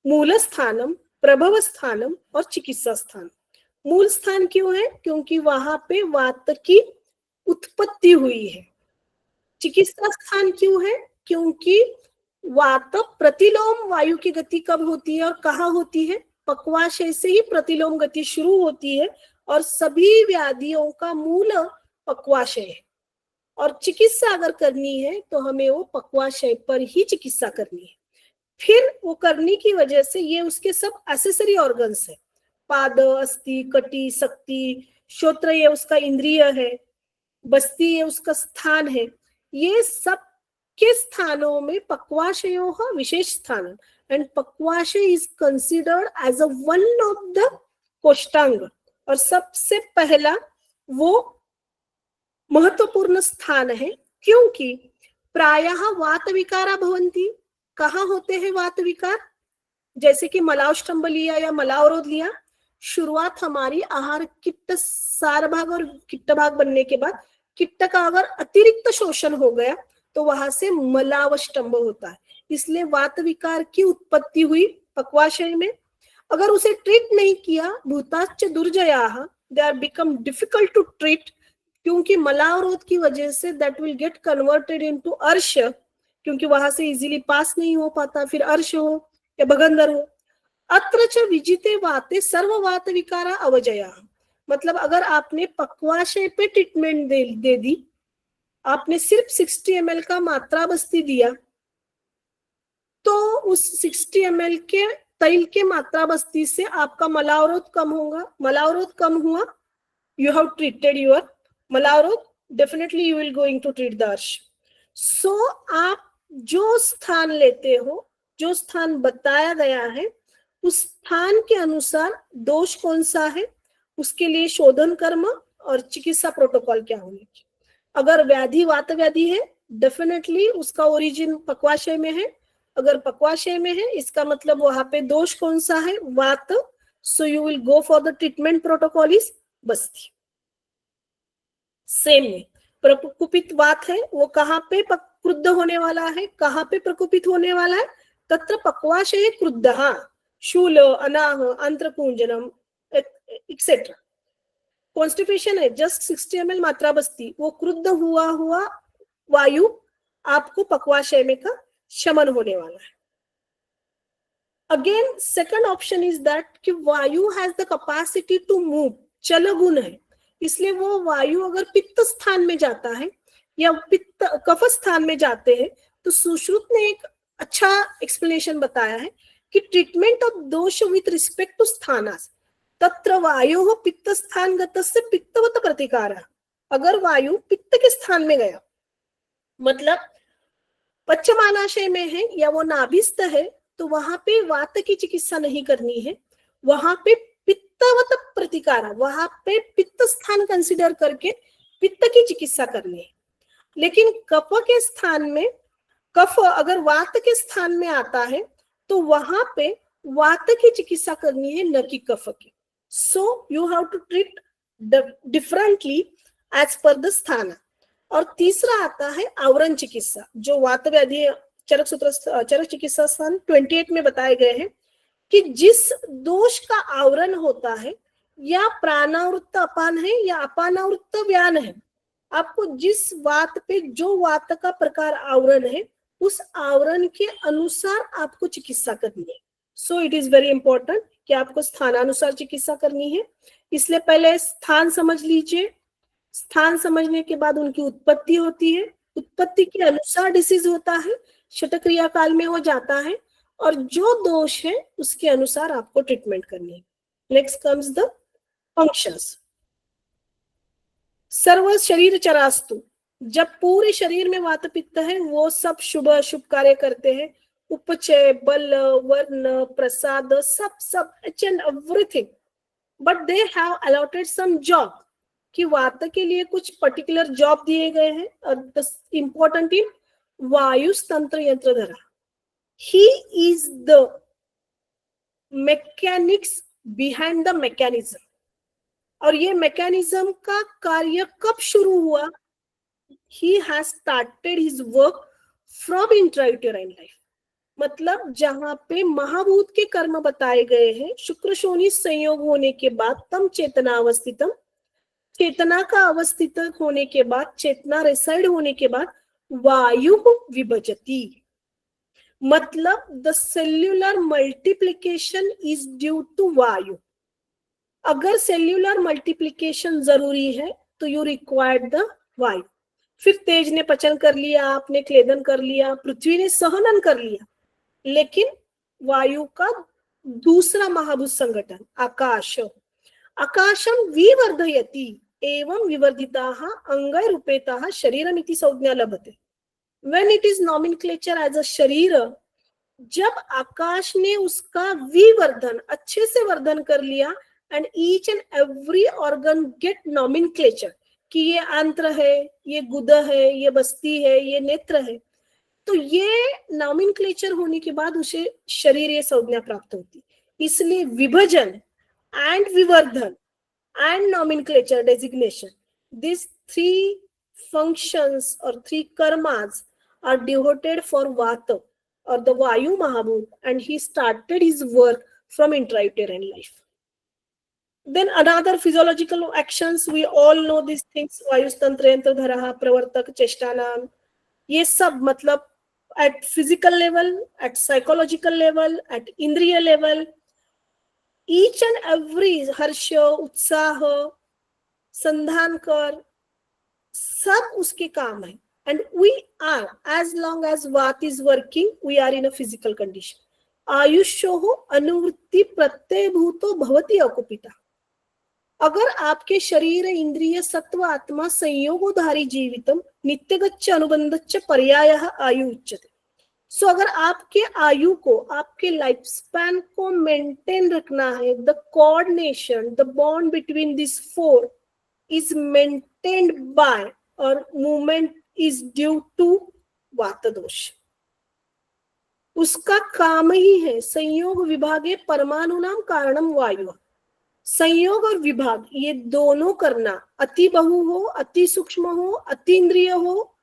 मूल स्थानम, प्रभव स्थानम और चिकित्सा स्थान. मूल स्थान क्यों है? क्योंकि वहां पे वात की उत्पत्ति हुई है. चिकित्सा स्थान क्यों है? क्योंकि वात प्रतिलोम वायु की गति कब होती है और कहाँ होती है? पक्वाशय से ही प्रतिलोम गति शुरू होती है और सभी व्याधियों का मूल पक्वाशय है. और चिकित्सा अगर करनी है तो हमें वो पक्वाशय पर ही चिकित्सा करनी है. फिर वो करने की वजह से ये उसके सब एसेसरी ऑर्गन्स है. पाद, अस्थि, कटी, शक्ति, श्रोत्र ये उसका इंद्रिय है, बस्ती ये उसका स्थान है. ये सब के स्थानों में पक्वाशयोः विशेष स्थान, एंड पक्वाशय is considered as a one of the कोष्टांग. और सबसे पहला वो महत्वपूर्ण स्थान है, क्योंकि प्रायः वात विकारा भवन्ति. कहाँ होते हैं वात विकार? जैसे कि मलावष्टंभ लिया या मलावरोध लिया, शुरुआत हमारी आहार किट्ट सार भाग और किट्ट भाग बनने के बाद किट्ट का अगर अतिरिक्त शोषण हो गया तो वहां से मलावष्टंभ होता है. इसलिए वात विकार की उत्पत्ति हुई पक्वाशय में. अगर उसे ट्रीट नहीं किया, भूताश्च दुर्जयाः, they are become difficult to treat, क्योंकि मलावरोध की वजह से that will get converted into अर्श, क्योंकि वहां से इजीली पास नहीं हो पाता, फिर अर्श हो या भगंदर हो. अत्र च विजिते वाते सर्व वात विकारा अवजया. मतलब अगर आपने पक्वाशय पे ट्रीटमेंट दे दी, आपने सिर्फ 60 ml का मात्रा बस्ती दिया, तो उस 60 ml के तैल के मात्रा बस्ती से आपका मलावरोध कम होगा. मलावरोध कम हुआ, you have treated your malavrod, definitely you will going to treat the arsh. So आप जो स्थान लेते हो, जो स्थान बताया गया है, उस स्थान के अनुसार दोष कौन सा है, उसके लिए शोधन कर्म और चिकित्सा प्रोटोकॉल क्या होने की. अगर व्याधि वात व्याधि है, डेफिनेटली उसका ओरिजिन पक्वाशय में है. अगर पक्वाशय में है, इसका मतलब वहां पे दोष कौन सा है? वात. So you will go for the treatment protocol is Basti. Same में प्रकुपित वात है, वो कहाँ पे क्रुद्ध होने वाला है, कहाँ पे प्रकुपित होने वाला है? तत्र पक्वाशय क्रुद्धः, शूल, अनाह, अंत्रकुंजनम एक्सेट्रा. कॉन्स्टिपेशन है, जस्ट 60 ml मात्रा बस्ती, वो क्रुद्ध हुआ वायु आपको पक्वाशय में का शमन होने वाला है. Again second option is that कि वायु has the capacity to move, चल गुण है, इसलिए वो वायु अगर पित्त स्थान में जाता है या पित्त कफ स्थान में जाते हैं, तो सुश्रुत ने एक अच्छा एक्सप्लेनेशन बताया है कि ट्रीटमेंट ऑफ दोष विथ रिस्पेक्ट टू स्थानास, तत्र वायु पित्त स्थान गतस्य पित्तवत प्रतिकारः. अगर वायु पित्त के स्थान में गया, मतलब पश्चिमानाशय में है या वो नाभिस्थ है, तो वहां पे वात की चिकित्सा नहीं करनी है, वहां पे पित्तवत प्रतिकार, वहां पे पित्त स्थान कंसिडर करके पित्त की चिकित्सा करनी है. लेकिन कफ के स्थान में, कफ अगर वात के स्थान में आता है तो वहां पे वात की चिकित्सा करनी है, न कि कफ की. So you have to treat differently as per the sthana. और तीसरा आता है आवरण चिकित्सा, जो वात व्याधि चरक चिकित्सा स्थान 28 में बताए गए हैं कि जिस दोष का आवरण होता है, या प्राणावृत्त अपान है या अपानावृत्त व्यान है, आपको जिस वात पे जो वात का प्रकार आवरण है, उस आवरण के अनुसार आपको चिकित्सा करनी है. So it is very important कि आपको स्थानानुसार चिकित्सा करनी है. इसलिए पहले स्थान समझ लीजिए, स्थान समझने के बाद उनकी उत्पत्ति होती है, उत्पत्ति के अनुसार डिसीज होता है, शतक्रिया काल में वो जाता है, और जो दोष है उसके अनुसार आपको ट्रीटमेंट करनी है. Next comes the functions. सर्व शरीर चरास्तु, जब पूरे शरीर में वात पित्त है, वो सब शुभ अशुभ कार्य करते हैं, उपचय, बल, वर्ण, प्रसाद, सब each and everything. But they have allotted some job, कि वात के लिए कुछ पर्टिकुलर जॉब दिए गए हैं. और इम्पोर्टेंट इन वायुस्तंत्र यंत्रधरा, he is the mechanics behind the mechanism. और ये मैकेनिज्म का कार्य कब शुरू हुआ? He has started his work from intrauterine life. मतलब जहां पे महाभूत के कर्म बताए गए हैं, शुक्र शोनि संयोग होने के बाद तम चेतना अवस्थितम, चेतना का अवस्थित होने के बाद, चेतना रिसाइड होने के बाद वायु विभजती. मतलब the cellular multiplication is due to vayu. अगर सेल्यूलर मल्टीप्लिकेशन जरूरी है तो यू रिक्वायर्ड द वायु. फिर तेज ने पचन कर लिया, आपने क्लेदन कर लिया, पृथ्वी ने सहनन कर लिया, लेकिन वायु का दूसरा महाभूत संगठन आकाश, आकाशम विवर्धयति एवं विवर्धिताः अंगै रूपेताः शरीरमिति संज्ञा लभते. When it is nomenclature as a sharira, जब आकाश ने उसका विवर्धन, अच्छे से वर्धन कर लिया, and each and every organ get nomenclature, कि ये आंत्र है, ये गुद है, ये बस्ती है, ये नेत्र है, तो ये नॉमेनक्लेचर होने के बाद उसे शरीर ये संज्ञा प्राप्त होती. इसलिए विभजन एंड विवर्धन and nomenclature designation, this 3 functions or 3 karmas are devoted for Vata or the Vayu Mahabhut, and he started his work from intrauterine life. Then another physiological actions, we all know these things, वायुस्तंत्र यंत्रधरा, प्रवर्तक, चेष्टानाम, ये सब मतलब at physical level, at psychological level, at इंद्रिय level, each and every हर्ष, उत्साह, संधान कर, सब उसके काम है. And we are, as long as Vata is working, we are in a physical condition. आयुष्यो अनुवृत्ति प्रत्यय भूतो भवति अकुपिता. अगर आपके शरीर इंद्रिय सत्व आत्मा संयोगोधारी जीवितम नित्यगच्छ अनुबंधच्छ पर्यायः आयु उच्यते. सो अगर आपके आयु को, आपके लाइफ स्पैन को मेंटेन रखना है, the coordination, the bond between this 4 is maintained by or movement is due to वात दोष. उसका काम ही है संयोग विभागे परमाणुनाम कारणम वायु. संयोग और विभाग ये दोनों करना, अति बहु हो, अति सूक्ष्म हो, अति इंद्रिय हो,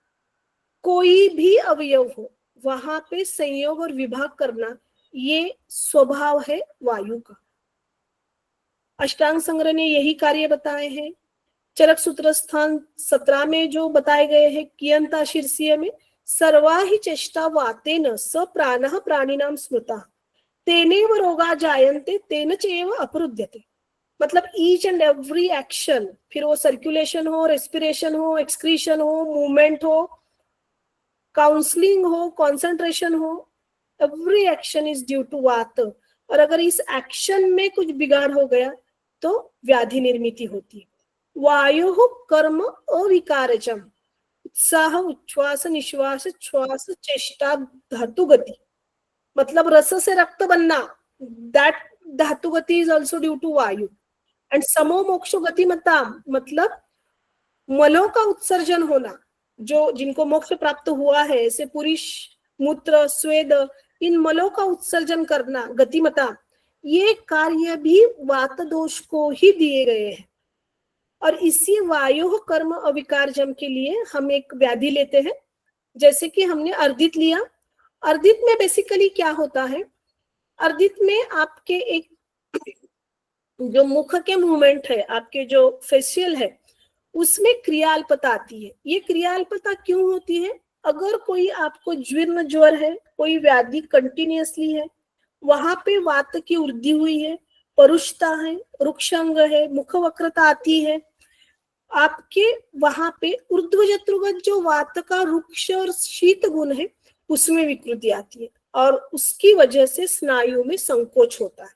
कोई भी अवयव हो, वहां पे संयोग और विभाग करना ये स्वभाव है वायु का. अष्टांग संग्रह ने यही कार्य बताए हैं. चरक सूत्र स्थान 17 में जो बताए गए हैं, कियंता शीर्षीय में, सर्वा ही चेष्टा वातेन स प्राणः प्राणिनाम स्मृता तेनेव रोगा जायन्ते तेन चैव अपरुध्यते. मतलब ईच एंड एवरी एक्शन, फिर वो सर्कुलेशन हो, रेस्पिरेशन हो, एक्सक्रीशन हो, मूवमेंट हो, काउंसलिंग हो, कंसंट्रेशन हो, every action is due to vata. और अगर इस एक्शन में कुछ बिगाड़ हो गया तो व्याधि निर्मित होती है. वायु कर्म अविकारजम, उत्साह, उच्छ्वास, निश्वास, श्वास, चेष्टा, धातु गति, मतलब रस से रक्त बनना, दैट धातु गति इज ऑल्सो ड्यू टू वायु. एंड समो मोक्षो गतिमता, मतलब मलों का उत्सर्जन होना, जो जिनको मोक्ष प्राप्त हुआ है, ऐसे पुरुष मूत्र, स्वेद, इन मलों का उत्सर्जन करना, गतिमता, ये कार्य भी वात दोष को ही दिए गए हैं. और इसी वायु कर्म अविकारजम के लिए हम एक व्याधि लेते हैं, जैसे कि हमने अर्दित लिया. अर्दित में बेसिकली क्या होता है, अर्दित में आपके एक जो मुख के मूवमेंट है, आपके जो फेशियल है, उसमें क्रियाल्पता आती है. ये क्रियाल्पता क्यों होती है? अगर कोई आपको जीर्ण ज्वर है, कोई व्याधि कंटिन्यूअसली है, वहां पे वात की वृद्धि हुई है, परुषता है, रुक्षांग है, मुख वक्रता आती है, आपके वहां पे ऊर्ध्वजत्रुगत जो वात का रुक्ष और शीत गुण है उसमें विकृति आती है, और उसकी वजह से स्नायु में संकोच होता है.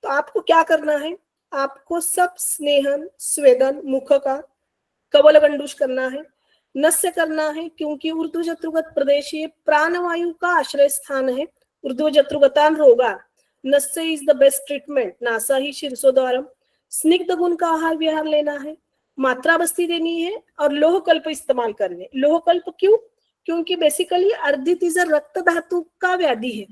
तो आपको क्या करना है, आपको सब स्नेहन, स्वेदन, मुख का कवल गंडूष करना है, नस्य करना है, क्योंकि ऊर्ध्वजत्रुगत प्रदेश ये प्राणवायु का आश्रय स्थान है, ऊर्ध्वजत्रुगतान रोगा नस्य इज द बेस्ट ट्रीटमेंट, नासा ही शीर्षोद्वारम। स्निग्ध गुण का आहार विहार लेना है, मात्रा बस्ती देनी है और लोह कल्प इस्तेमाल करने। लोह कल्प क्यों? क्योंकि बेसिकली अर्धित इज रक्त धातु का व्याधि है,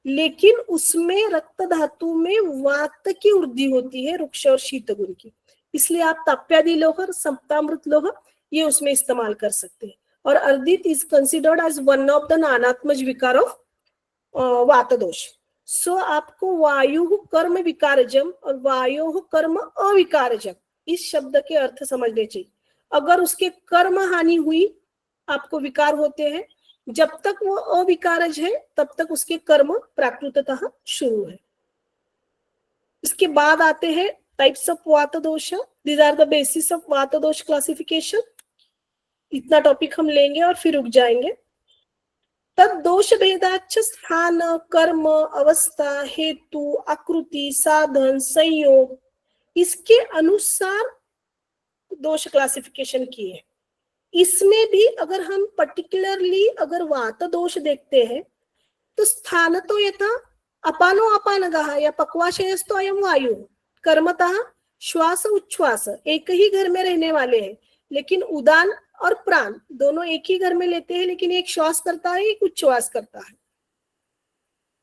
लेकिन उसमें रक्त धातु में वात की वृद्धि होती है, रुक्ष और शीत गुण की, इसलिए आप ताप्यादि लोह, सप्तामृत लोह ये उसमें इस्तेमाल कर सकते हैं। और अर्धित is considered as one of the नानात्मज विकार ऑफ वात दोष। सो आपको वायु कर्म विकारजम और वायु कर्म अविकारजम इस शब्द के अर्थ समझने चाहिए। अगर उसके कर्म हानि हुई, आपको विकार होते हैं, जब तक वो अविकारज है तब तक उसके कर्म प्राकृततः शुरू है। इसके बाद आते हैं types of vata dosha. These are the basis of vata dosha classification. इतना टॉपिक हम लेंगे और फिर रुक जाएंगे। तद दोष भेदाच स्थान, कर्म, अवस्था, हेतु, आकृति, साधन, संयोग, इसके अनुसार दोष क्लासिफिकेशन किए। इसमें भी अगर हम पर्टिकुलरली अगर वात दोष देखते हैं तो स्थान तो यथा अपानो अपानगः या पक्वाशयस्तो अयम वायु, कर्मतः श्वास उच्छ्वास एक ही घर में रहने वाले हैं, लेकिन उदान और प्राण दोनों एक ही घर में लेते हैं, लेकिन एक श्वास करता है एक उच्छ्वास करता है।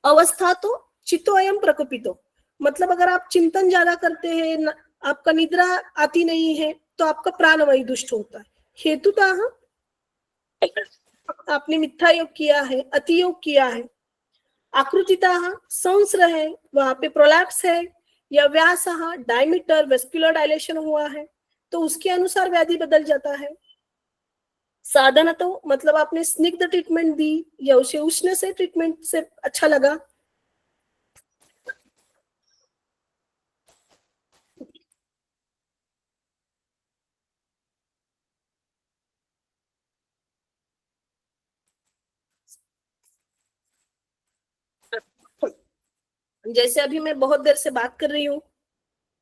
अवस्था तो चित्तो अयम प्रकोपितो, मतलब अगर आप चिंतन ज्यादा करते हैं, आपका निद्रा आती नहीं है, तो आपका प्राण वही दुष्ट होता है। हेतुतः आपने मिथ्या योग किया है, अति योग किया है। आकृतितः संस्र है, वहां पे प्रोलैप्स है, या व्यास डायमीटर वेस्कुलर डायलेशन हुआ है, तो उसके अनुसार व्याधि बदल जाता है। साधन तो मतलब आपने स्निग्ध ट्रीटमेंट दी या उसे उष्ण से ट्रीटमेंट से अच्छा लगा। जैसे अभी मैं बहुत देर से बात कर रही हूँ,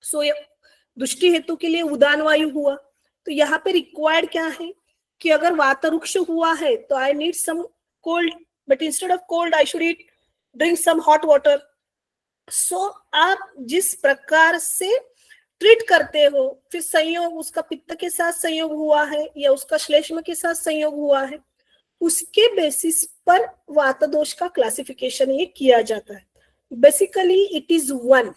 सो दृष्टि हेतु के लिए उदान वायु हुआ, तो यहाँ पे रिक्वायर्ड क्या है कि अगर वातरुक्ष हुआ है तो I need some cold, but instead of cold I should eat drink some hot water. So आप जिस प्रकार से ट्रीट करते हो, फिर संयोग उसका पित्त के साथ संयोग हुआ है या उसका श्लेष्म के साथ संयोग हुआ है, उसके बेसिस पर वात दोष का क्लासिफिकेशन ये किया जाता है। Basically it is one,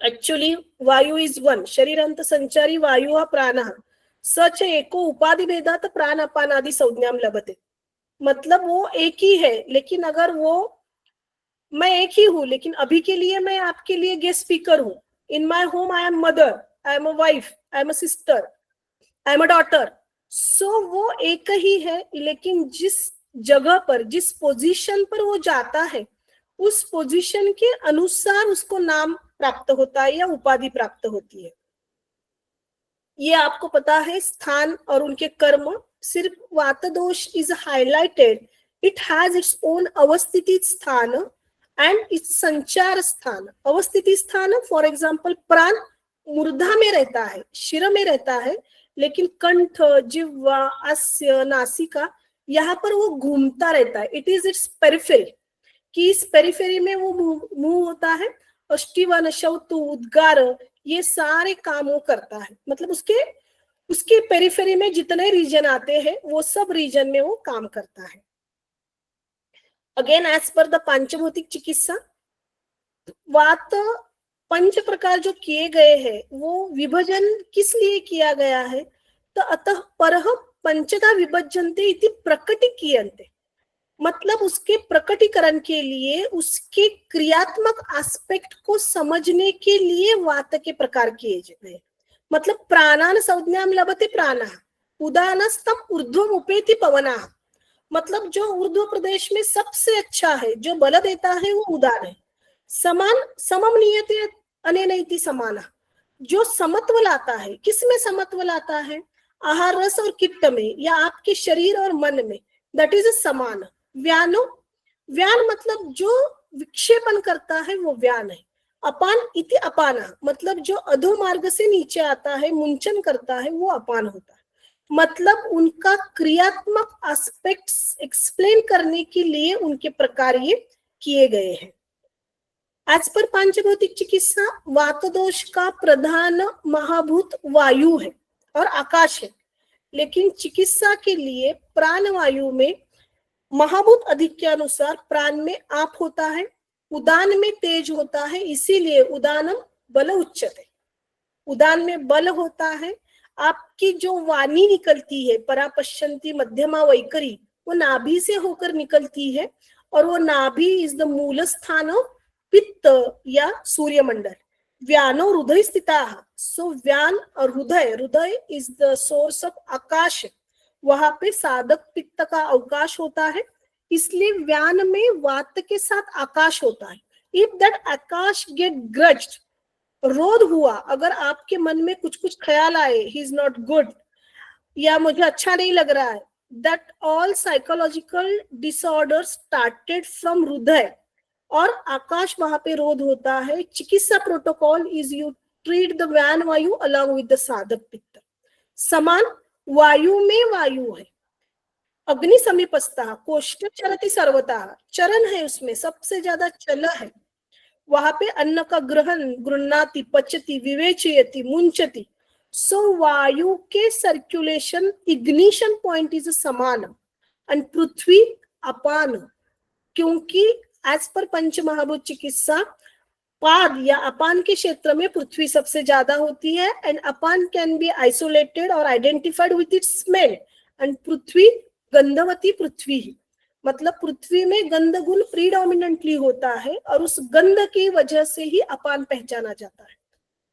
actually वायु इज वन, शरीर अंत संचारी वायु प्राण सच एको उपाधि भेदात प्राण अपान आदि संज्ञाम लभते। मतलब वो एक ही है, लेकिन अगर वो मैं एक ही हूं, लेकिन अभी के लिए मैं आपके लिए गेस्ट स्पीकर हूं। In my home I am mother, I am a wife, I am a sister, I am a daughter. So वो एक ही है, लेकिन जिस जगह पर जिस पोजीशन पर वो जाता है, उस पोजीशन के अनुसार उसको नाम प्राप्त होता है या उपाधि प्राप्त होती है। ये आपको पता है। स्थान और उनके कर्म, सिर्फ वात दोष is highlighted, it has its own अवस्थिति स्थान एंड इट्स संचार स्थान। अवस्थिति स्थान फॉर एग्जाम्पल प्राण मूर्धा में रहता है, शिर में रहता है, लेकिन कंठ, जिह्वा, आस्य, नासिका यहाँ पर वो घूमता रहता है। इट इज इट्स पेरिफेरी, कि इस पेरिफेरी में वो मुंह होता है, अष्टिवन, शौतु, उद्गार, ये सारे काम वो करता है। मतलब उसके पेरिफेरी में जितने रीजन आते हैं वो सब रीजन में वो काम करता है। अगेन एज पर द पांचभौतिक चिकित्सा, वात पंच प्रकार जो किए गए हैं वो विभजन किस लिए किया गया है, तो अतः परह पंचदा विभजन्ते इति प्रकटीक्रियन्ते, मतलब उसके प्रकटीकरण के लिए, उसके क्रियात्मक एस्पेक्ट को समझने के लिए वात के प्रकार किए गए। मतलब प्राणान संज्ञाम लभते प्राणः, उदानस्तम ऊर्ध्वम उपेति पवनः, मतलब जो ऊर्ध्व प्रदेश में सबसे अच्छा है, जो बल देता है वो उदान है। समान समम नियते अनेनैति समानः, जो समत्व लाता है, किसमें समत्व लाता है, आहार रस और किट्ट में या आपके शरीर और मन में, दैट इज समान। व्यानो, व्यान मतलब जो विक्षेपण करता है वो व्यान है। अपान इति अपाना, मतलब जो अधो मार्ग से नीचे आता है, मुंचन करता है, वो अपान होता है। मतलब उनका क्रियात्मक एस्पेक्ट्स एक्सप्लेन करने के लिए उनके प्रकार ये किए गए हैं। एज पर पांचभौतिक चिकित्सा वात दोष का प्रधान महाभूत वायु है और आकाश है, लेकिन चिकित्सा के लिए प्राण वायु में महाभूत अधिक के अनुसार प्राण में आप होता है, उदान में तेज होता है, इसीलिए उदानम बल उच्चते। उदान में बल होता है। आपकी जो वाणी निकलती है परापश्यंती मध्यमा वैखरी, वो नाभि से होकर निकलती है, और वो नाभि इज द मूल स्थान ऑफ पित्त या सूर्यमंडल। व्यानो हृदय स्थिता, सो व्यान और हृदय, हृदय इज द सोर्स ऑफ आकाश, वहां पे साधक पित्त का अवकाश होता है, इसलिए व्यान में वात के साथ आकाश होता है। इफ दैट आकाश गेट ग्रज्ड, रोध हुआ, अगर आपके मन में कुछ कुछ ख्याल आए, ही इज नॉट गुड, या मुझे अच्छा नहीं लग रहा है, that all psychological disorder started from हृदय, और आकाश वहां पे रोध होता है। Chikitsa protocol is you treat the व्यान वायु अलॉन्ग विद द साधक पित्त। समान वायु में वायु है, अग्नि समीपस्था कोष्ठ चरति सर्वता, चरण है उसमें, सबसे ज्यादा चल है, वहां पे अन्न का ग्रहण, गृह्णाति, पचति, विवेचयति, मुंचति। सो वायु के सर्कुलेशन इग्निशन पॉइंट इज समान, एंड पृथ्वी अपान, क्योंकि एज पर पंच महाभूत चिकित्सा पाद या अपान के क्षेत्र में पृथ्वी सबसे ज्यादा होती है, एंड अपान कैन बी आइसोलेटेड और identified with its smell, and पृथ्वी गंधवती पृथ्वी, मतलब पृथ्वी में गंध गुण प्रीडोमिनेंटली होता है, और उस गंध की वजह से ही अपान पहचाना जाता है।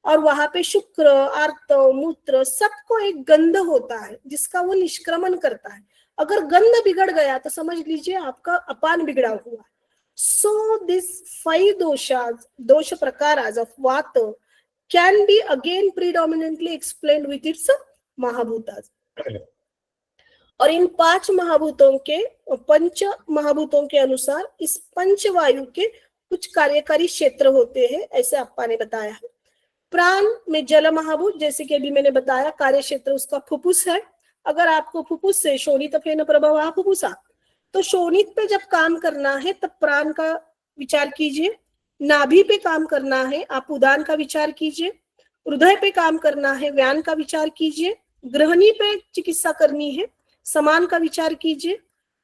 और वहां पे शुक्र, आर्त, मूत्र, सबको एक गंध होता है जिसका वो निष्क्रमण करता है। अगर गंध बिगड़ गया तो समझ लीजिए आपका अपान बिगड़ा हुआ है। सो दिस 5 doshas, दोष प्रकारास of vata can be again predominantly explained with its महाभूतास। और इन 5 महाभूतों के, पंच महाभूतों के अनुसार इस पंच वायु के कुछ कार्यकारी क्षेत्र होते हैं, ऐसे अप्पा ने बताया है। प्राण में जल महाभूत, जैसे कि अभी मैंने बताया, कार्य क्षेत्र उसका फुफ्फुस है। अगर आपको फुफ्फुस से शोणित फेन प्रभव फुफ्फुसा, तो शोणित पे जब काम करना है तब प्राण का विचार कीजिए, नाभि पे काम करना है आप उदान का विचार कीजिए, हृदय पे काम करना है व्यान का विचार कीजिए, ग्रहणी पे चिकित्सा करनी है समान का विचार कीजिए,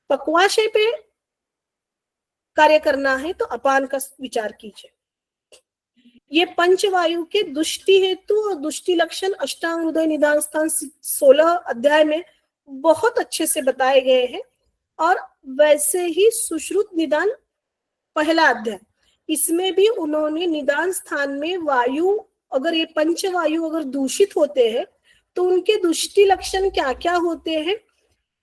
पक्वाशय पे कार्य करना है तो अपान का विचार कीजिए। ये पंचवायु के दुष्टि हेतु और दुष्टि लक्षण अष्टांग हृदय निदान स्थान 16 अध्याय में बहुत अच्छे से बताए गए हैं, और वैसे ही सुश्रुत निदान पहला अध्याय, इसमें भी उन्होंने निदान स्थान में वायु, अगर ये पंचवायु अगर दूषित होते हैं तो उनके दुष्टि लक्षण क्या क्या होते हैं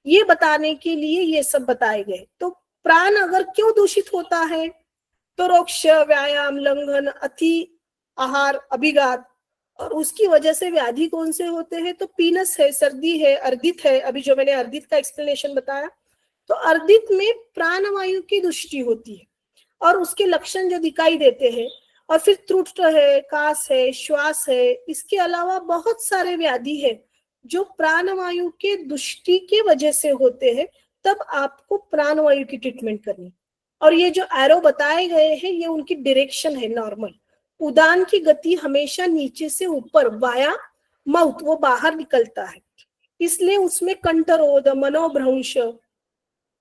ये बताने के लिए ये सब बताए गए। तो प्राण अगर क्यों दूषित होता है, तो रोक्ष, व्यायाम, लंघन, अति आहार, अभिघात, और उसकी वजह से व्याधि कौन से होते हैं, तो पीनस है, सर्दी है, अर्दित है। अभी जो मैंने अर्दित का एक्सप्लेनेशन बताया, तो अर्दित में प्राणवायु की दुष्टि होती है और उसके लक्षण जो दिखाई देते हैं, और फिर त्रुट है, कास है, श्वास है, इसके अलावा बहुत सारे व्याधि है जो प्राणवायु के दुष्टि की वजह से होते हैं। तब आपको प्राणवायु की ट्रीटमेंट करनी। और ये जो एरो बताए गए हैं ये उनकी डायरेक्शन है नॉर्मल। उदान की गति हमेशा नीचे से ऊपर वाया माउथ, वो बाहर निकलता है, इसलिए उसमें कंठरोध, मनोभ्रंश,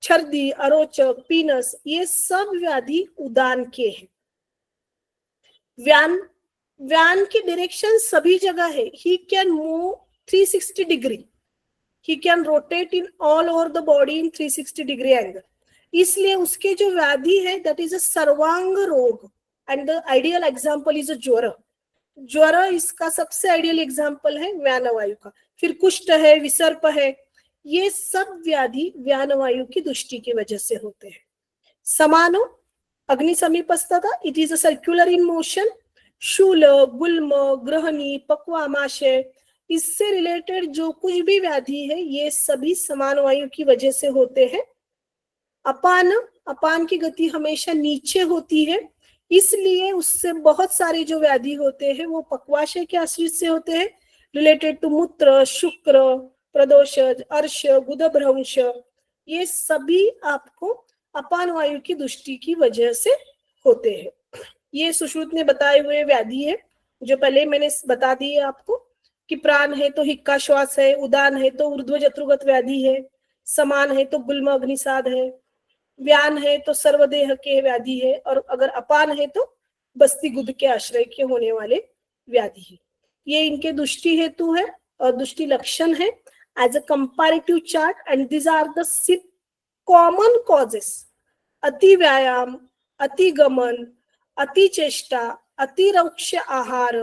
छर्दी, अरोचक, पीनस, ये सब व्याधि उदान के हैं। व्यान, व्यान की डायरेक्शन सभी जगह है। He can move 360 degree, he can rotate in all over the body in 360 degree angle. इसलिए उसके जो व्याधि है दैट इज अ सर्वांग रोग, and the ideal example is a ज्वर। ज्वर इसका सबसे आइडियल एग्जाम्पल है व्यानवायु का। फिर कुष्ठ है, विसर्प है, ये सब व्याधि व्यानवायु की दुष्टि की वजह से होते हैं। समानो अग्नि समीपस्थता, it is a circular in motion. शूल, गुल्म, ग्रहणी, पक्वामाशय, इससे रिलेटेड जो कुछ भी व्याधि है ये सभी समान वायु की वजह से होते हैं। अपान, अपान की गति हमेशा नीचे होती है, इसलिए उससे बहुत सारे जो व्याधि होते हैं वो पक्वाशय के आश्रित से होते हैं, रिलेटेड टू मूत्र, शुक्र, प्रदोष, अर्श, गुदभ्रंश, ये सभी आपको अपान वायु की दुष्टि की वजह से होते हैं। ये सुश्रुत ने बताए हुए व्याधि है, जो पहले मैंने बता दी है आपको कि प्राण है तो हिक्का श्वास है, उदान है तो ऊर्ध्व जत्रुगत व्याधि है, समान है तो गुल्म अग्निसाद है, व्यान है तो सर्वदेह के व्याधि है, और अगर अपान है तो बस्ती गुद के आश्रय के होने वाले व्याधि है। ये इनके दुष्टि हेतु है और दुष्टि लक्षण है as a comparative chart, and these are the 6 common causes: ati vyayama, अति गमन, अति चेष्टा, अति रुक्ष आहार,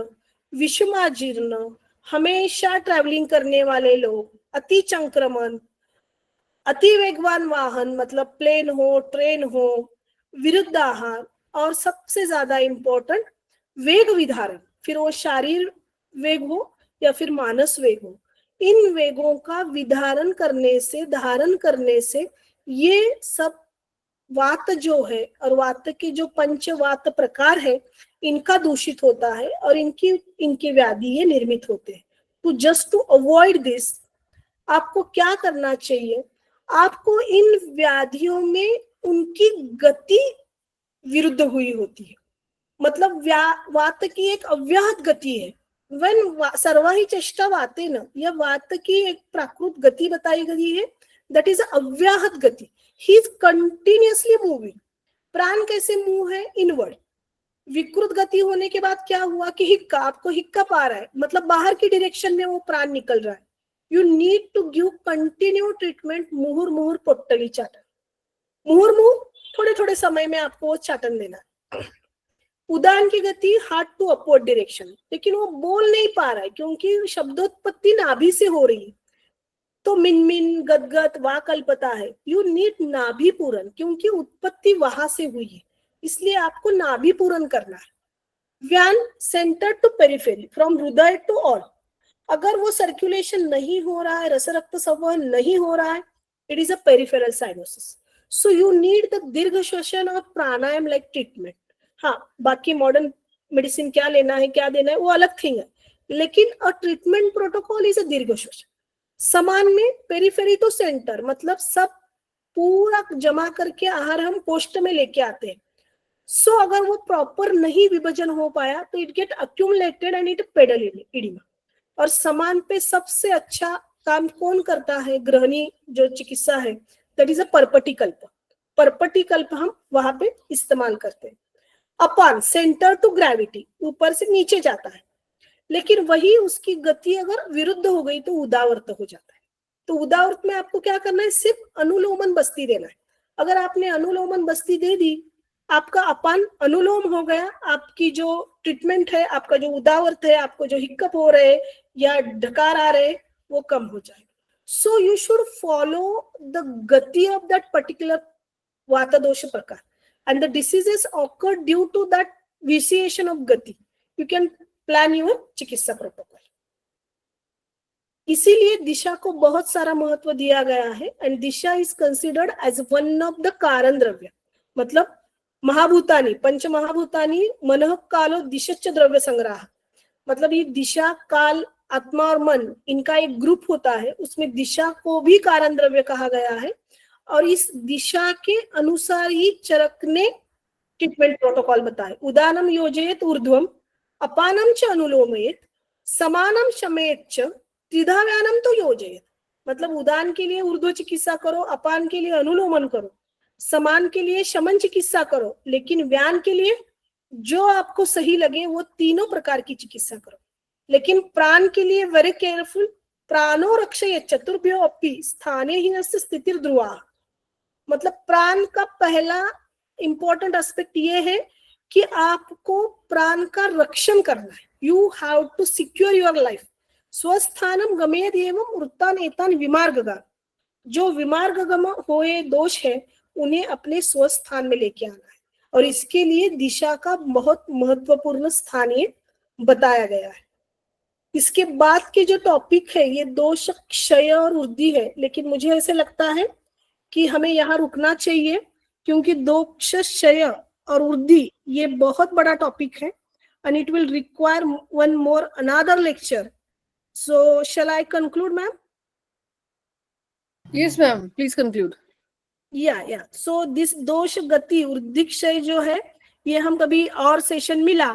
विषमाजीर्ण, हमेशा ट्रैवलिंग करने वाले लोग, अति संक्रमण, अति वेगवान वाहन मतलब प्लेन हो, ट्रेन हो, विरुद्ध आहार, और सबसे ज्यादा इंपॉर्टेंट वेग विधारण, फिर वो शारीरिक वेग हो या फिर मानस वेग हो, इन वेगों का विधारण करने से, धारण करने से ये सब वात जो है और वात के जो पंचवात प्रकार है इनका दूषित होता है और इनकी व्याधि ये निर्मित होते हैं। तो जस्ट टू अवॉइड दिस आपको क्या करना चाहिए? आपको इन व्याधियों में उनकी गति विरुद्ध हुई होती है, मतलब वात की एक अव्याहत गति है। when सर्वा ही चेष्टा वाते न, यह वात की एक प्राकृत गति बताई गई है, दैट इज अव्याहत गति, ही इज कंटिन्यूअसली मूविंग। प्राण कैसे मूव है? इनवर्ड। विकृत गति होने के बाद क्या हुआ कि हिक्का, आपको हिक्का पा रहा है, मतलब बाहर की डायरेक्शन में वो प्राण निकल रहा है। You need to give continue treatment, मुहुर मुहुर पोट्टली चाटन, मुहुर मुहुर थोड़े थोड़े समय में आपको वो चाटन देना है। उदान की गति हार्ट टू अपवर्ड डायरेक्शन, लेकिन वो बोल नहीं पा रहा है क्योंकि शब्दोत्पत्ति नाभि से हो रही है, तो मिनमिन गदगद वा कल्पता है। यू नीड नाभि पूरन, क्योंकि उत्पत्ति वहां से हुई है, इसलिए आपको नाभि पूरन करना है। व्यान सेंटर टू पेरिफेरी, फ्रॉम हृदय टू ऑल। अगर वो सर्कुलेशन नहीं हो रहा है, रस रक्त संवहन नहीं हो रहा है, it is a peripheral cyanosis. So you need the दीर्घ श्वसन और प्राणायाम लाइक ट्रीटमेंट। हाँ, बाकी मॉडर्न मेडिसिन क्या लेना है, क्या देना है, वो अलग थिंग है, लेकिन a treatment protocol is a दीर्घ श्वसन। समान में पेरिफेरी टू सेंटर, मतलब सब पूरा जमा करके आहार हम कोष्ठ में लेके आते हैं। सो अगर वो प्रॉपर नहीं विभाजन हो पाया तो it get accumulated and it pedal oedema. और समान पे सबसे अच्छा काम कौन करता है? गृहिणी जो चिकित्सा है, दैट इज अ परपटी कल्प। परपटी कल्प हम वहां पे इस्तेमाल करते हैं। अपान सेंटर टू ग्रेविटी, ऊपर से नीचे जाता है, लेकिन वही उसकी गति अगर विरुद्ध हो गई तो उदावर्त हो जाता है। तो उदावर्त में आपको क्या करना है? सिर्फ अनुलोमन बस्ती देना है। अगर आपने अनुलोमन बस्ती दे दी, आपका अपान अनुलोम हो गया, आपकी जो ट्रीटमेंट है, आपका जो उदावर्त है, आपको जो हिक्कप हो रहे या ढकार आ रहे, वो कम हो जाएगा। So you should follow the गति ऑफ दैट पर्टिकुलर वात दोष प्रकार, and the diseases occur due to that vitiation of gati. You can plan your chikitsa protocol. इसीलिए दिशा को बहुत सारा महत्व दिया गया है, and disha is considered as one of the karana dravya, मतलब महाभूतानी, पंच महाभूतानी मनः कालो दिशच्च द्रव्य संग्रह, मतलब ये दिशा, काल, आत्मा और मन, इनका एक ग्रुप होता है, उसमें दिशा को भी कारण द्रव्य कहा गया है, और इस दिशा के अनुसार ही चरक ने ट्रीटमेंट प्रोटोकॉल बताए। उदानम योजयेत ऊर्ध्वम, अपानम च अनुलोमयेत, समानम शमेत च, त्रिधा व्यानम तो योजयेत। मतलब उदान के लिए ऊर्ध्व चिकित्सा करो, अपान के लिए अनुलोमन करो, समान के लिए शमन चिकित्सा करो, लेकिन व्यान के लिए जो आपको सही लगे वो तीनों प्रकार की चिकित्सा करो। लेकिन प्राण के लिए वेरी केयरफुल, प्राणो रक्षयेत चतुर्भ्यो अपि स्थाने ही स्थितिर ध्रुवा। मतलब प्राण का पहला इंपॉर्टेंट एस्पेक्ट ये है कि आपको प्राण का रक्षण करना है। You have to secure your life. स्वस्थानम गमेद एवं वृत्तान एतान विमार्गगा, जो विमार्गगम होए दोष है उन्हें अपने स्वस्थान में लेके आना है, और इसके लिए दिशा का बहुत महत्वपूर्ण स्थान ये बताया गया है। इसके बाद के जो टॉपिक है ये दोष, क्षय और वृद्धि है, लेकिन मुझे ऐसे लगता है कि हमें यहाँ रुकना चाहिए, क्योंकि दोष, क्षय और वृद्धि ये बहुत बड़ा टॉपिक है, and it will require one more another lecture. So shall I conclude, ma'am? Yes, ma'am. Please conclude. या सो दिस दोष गति वृद्धिक्षय जो है, ये हम कभी और सेशन मिला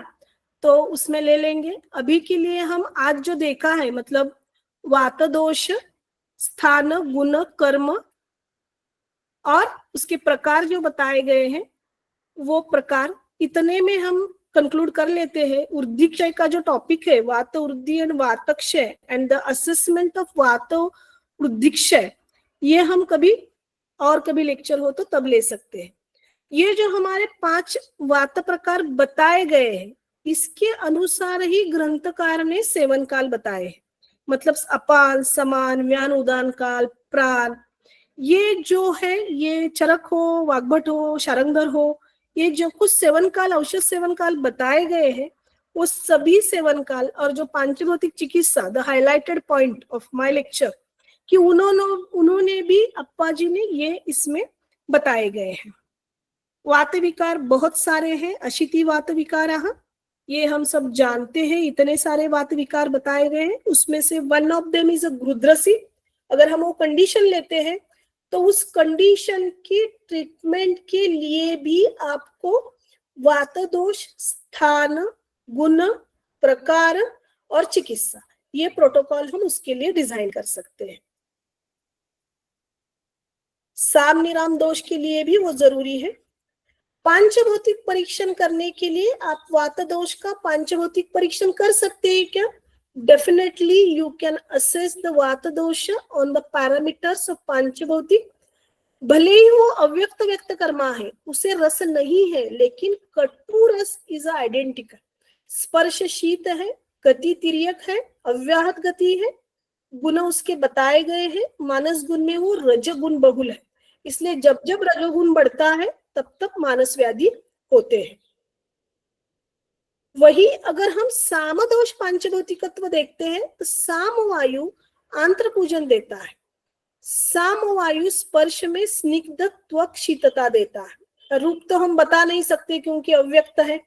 तो उसमें ले लेंगे। अभी के लिए हम आज जो देखा है, मतलब वात दोष, स्थान, गुण, कर्म और उसके प्रकार जो बताए गए हैं, वो प्रकार इतने में हम कंक्लूड कर लेते हैं। ऊर्ध्वक्षय का जो टॉपिक है, वात वृद्धि एंड वातक्षय एंड द असेसमेंट ऑफ वात वृद्धिक्षय, ये हम कभी और कभी लेक्चर हो तो तब ले सकते हैं। ये जो हमारे 5 वात प्रकार बताए गए हैं, इसके अनुसार ही ग्रंथकार ने 7 काल बताए हैं। मतलब अपान, समान, व्यान, उदान काल, प्राण, ये जो है, ये चरक हो, वाग्भट हो, शारंगधर हो, ये जो कुछ 7 काल, औषध 7 काल बताए गए हैं, वो सभी 7 काल और जो पांचभौतिक चिकित्सा, the highlighted point of my lecture, कि उन्होंने भी, अप्पा जी ने ये इसमें बताए गए हैं। वात विकार बहुत सारे हैं, अशीति वात विकार, ये हम सब जानते हैं। इतने सारे वात विकार बताए गए हैं, उसमें से वन ऑफ देम इज गृध्रसी। अगर हम वो कंडीशन लेते हैं तो उस कंडीशन की ट्रीटमेंट के लिए भी आपको वात दोष, स्थान, गुण, प्रकार और चिकित्सा, ये प्रोटोकॉल हम उसके लिए डिजाइन कर सकते हैं। साम निराम दोष के लिए भी वो जरूरी है। पांचभौतिक परीक्षण करने के लिए आप वात दोष का पांचभौतिक परीक्षण कर सकते हैं क्या? Definitely you can assess the vata दोष ऑन द पैरामीटर्स ऑफ पांचभौतिक। भले ही वो अव्यक्त व्यक्त कर्मा है, उसे रस नहीं है, लेकिन कटु रस इज आइडेंटिकल। स्पर्श शीत है, गति तिर्यक है, अव्याहत गति है, गुण उसके बताए गए हैं। मानस गुण में वो रजगुण बहुल है, इसलिए जब जब रजोगुण बढ़ता है तब तब मानस व्याधि होते हैं। वही अगर हम साम दोष पांचभौतिकत्व देखते हैं तो साम वायु आंत्र पूजन देता है। साम वायु स्पर्श में स्निग्ध त्वक शीतता देता है। रूप तो हम बता नहीं सकते क्योंकि अव्यक्त है।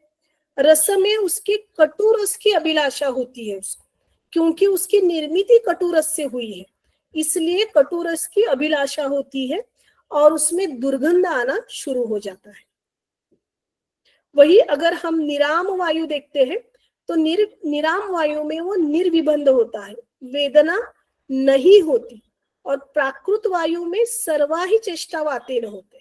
रस में उसके कटु रस की अभिलाषा होती है उसको, क्योंकि उसकी निर्मित कटु रस से हुई है, इसलिए कटु रस की अभिलाषा होती है और उसमें दुर्गंध आना शुरू हो जाता है। वही अगर हम निराम वायु देखते हैं तो निराम वायु में वो निर्विबंध होता है, वेदना नहीं होती, और प्राकृत वायु में सर्वाही चेष्टा वातेन होते।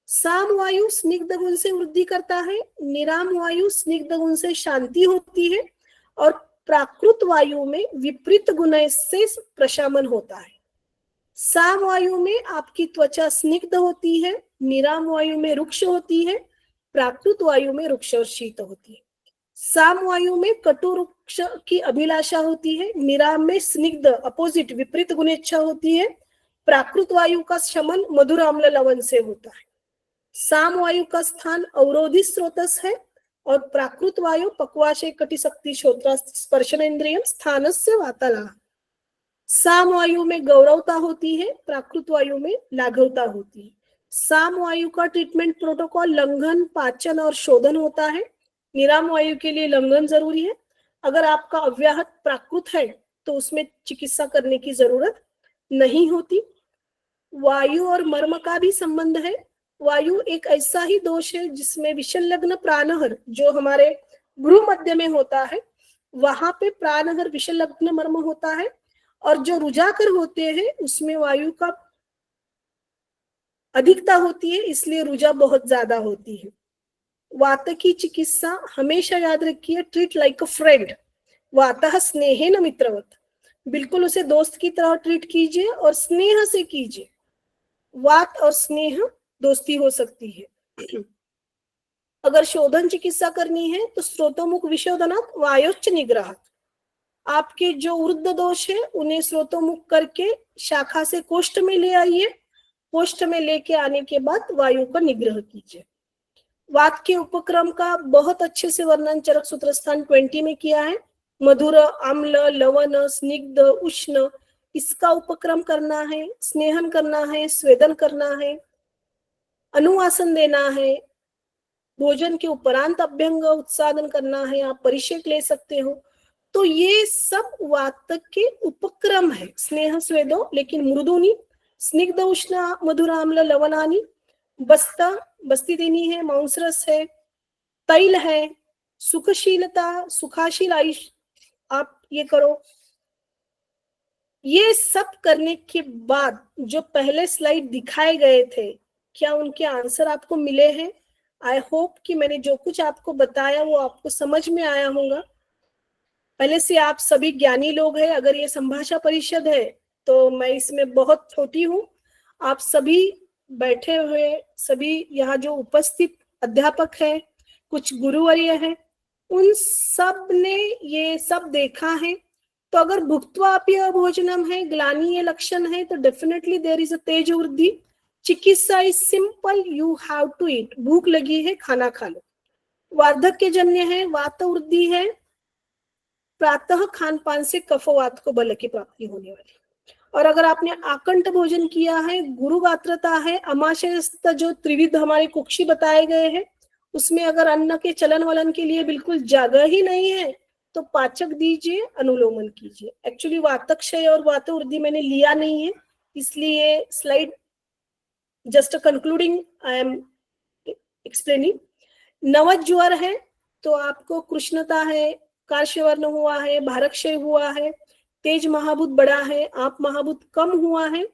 साम वायु स्निग्ध गुण से वृद्धि करता है, निराम वायु स्निग्ध गुण से शांति होती है, और प्राकृत वायु में विपरीत गुण से प्रशमन होता है। साम वायु में आपकी त्वचा स्निग्ध होती है, निराम वायु में रुक्ष होती है, प्राकृत वायु में रुक्ष और शीत होती है। साम वायु में कटु रुक्ष की अभिलाषा होती है, निराम में स्निग्ध अपोजिट विपरीत गुणेच्छा होती है, प्राकृत वायु का शमन मधुर अम्ल लवण से होता है। साम वायु का स्थान अवरोधी स्रोतस है और प्राकृत वायु पक्वाशय कटिशक्ति श्रोत्र स्पर्शन इंद्रियम स्थान से वाताला। साम वायु में गौरवता होती है, प्राकृत वायु में लाघवता होती है। साम वायु का ट्रीटमेंट प्रोटोकॉल लंघन, पाचन और शोधन होता है। निराम वायु के लिए लंघन जरूरी है। अगर आपका अव्याहत प्राकृत है तो उसमें चिकित्सा करने की जरूरत नहीं होती। वायु और मर्म का भी संबंध है। वायु एक ऐसा ही दोष है जिसमें विषल्लग्न प्राणहर, जो हमारे भ्रू मध्य में होता है, वहां पे प्राणहर विषल्लग्न मर्म होता है, और जो रुजाकर होते हैं उसमें वायु का अधिकता होती है, इसलिए रुजा बहुत ज्यादा होती है। वात की चिकित्सा हमेशा याद रखिए, ट्रीट लाइक अ फ्रेंड। वातः स्नेहेन मित्रवत, बिल्कुल उसे दोस्त की तरह ट्रीट कीजिए और स्नेह से कीजिए। वात और स्नेह दोस्ती हो सकती है। अगर शोधन चिकित्सा करनी है तो स्रोतोमुख विशोधनात् वायोच्च निग्रह। आपके जो वृद्ध दोष है उन्हें स्रोतोमुख करके शाखा से कोष्ठ में ले आइए। कोष्ठ में लेके आने के बाद वायु का निग्रह कीजिए। वात के उपक्रम का बहुत अच्छे से वर्णन चरक सूत्र स्थान 20 में किया है। मधुर, अम्ल, लवण, स्निग्ध, उष्ण, इसका उपक्रम करना है, स्नेहन करना है, स्वेदन करना है, अनुवासन देना है, भोजन के उपरांत अभ्यंग उत्सादन करना है, आप परिषेक ले सकते हो। तो ये सब वात के उपक्रम है, स्नेह स्वेदो, लेकिन मृदुनी, स्निग्ध उष्ण मधुर आम्ल लवणानी, बस्ती देनी है, मांसरस है, तैल है, सुखशीलता, सुखाशील आयुष आप ये करो। ये सब करने के बाद जो पहले स्लाइड दिखाए गए थे, क्या उनके आंसर आपको मिले हैं? आई होप कि मैंने जो कुछ आपको बताया वो आपको समझ में आया होगा। पहले से आप सभी ज्ञानी लोग हैं। अगर ये संभाषा परिषद है तो मैं इसमें बहुत छोटी हूँ। आप सभी बैठे हुए सभी यहाँ जो उपस्थित अध्यापक हैं, कुछ गुरुवर्य हैं, उन सब ने ये सब देखा है। तो अगर भुक्त्वापि भोजनम है, ग्लानीय लक्षण है, तो definitely there is a teja vriddhi. Chikitsa is simple, you have to eat. भूख लगी है, खाना खा लो। वार्धक्य जन्य है, वात वृद्धि है, प्रातः खान पान से कफवात को बल की प्राप्ति होने वाली। और अगर आपने आकंठ भोजन किया है, गुरु गात्रता है, अमाशयस्थ जो त्रिविध हमारे कुक्षी बताए गए हैं, उसमें अगर अन्न के चलन वलन के लिए बिल्कुल जगह ही नहीं है तो पाचक दीजिए, अनुलोमन कीजिए। एक्चुअली वातक्षय और वातवृद्धि मैंने लिया नहीं है, इसलिए slide just concluding I am explaining. नवज ज्वर है तो आपको कृष्णता है, कार्शवर्ण हुआ है, भारक्षय हुआ है, तेज महाभूत बड़ा है, आप महाभूत कम हुआ है,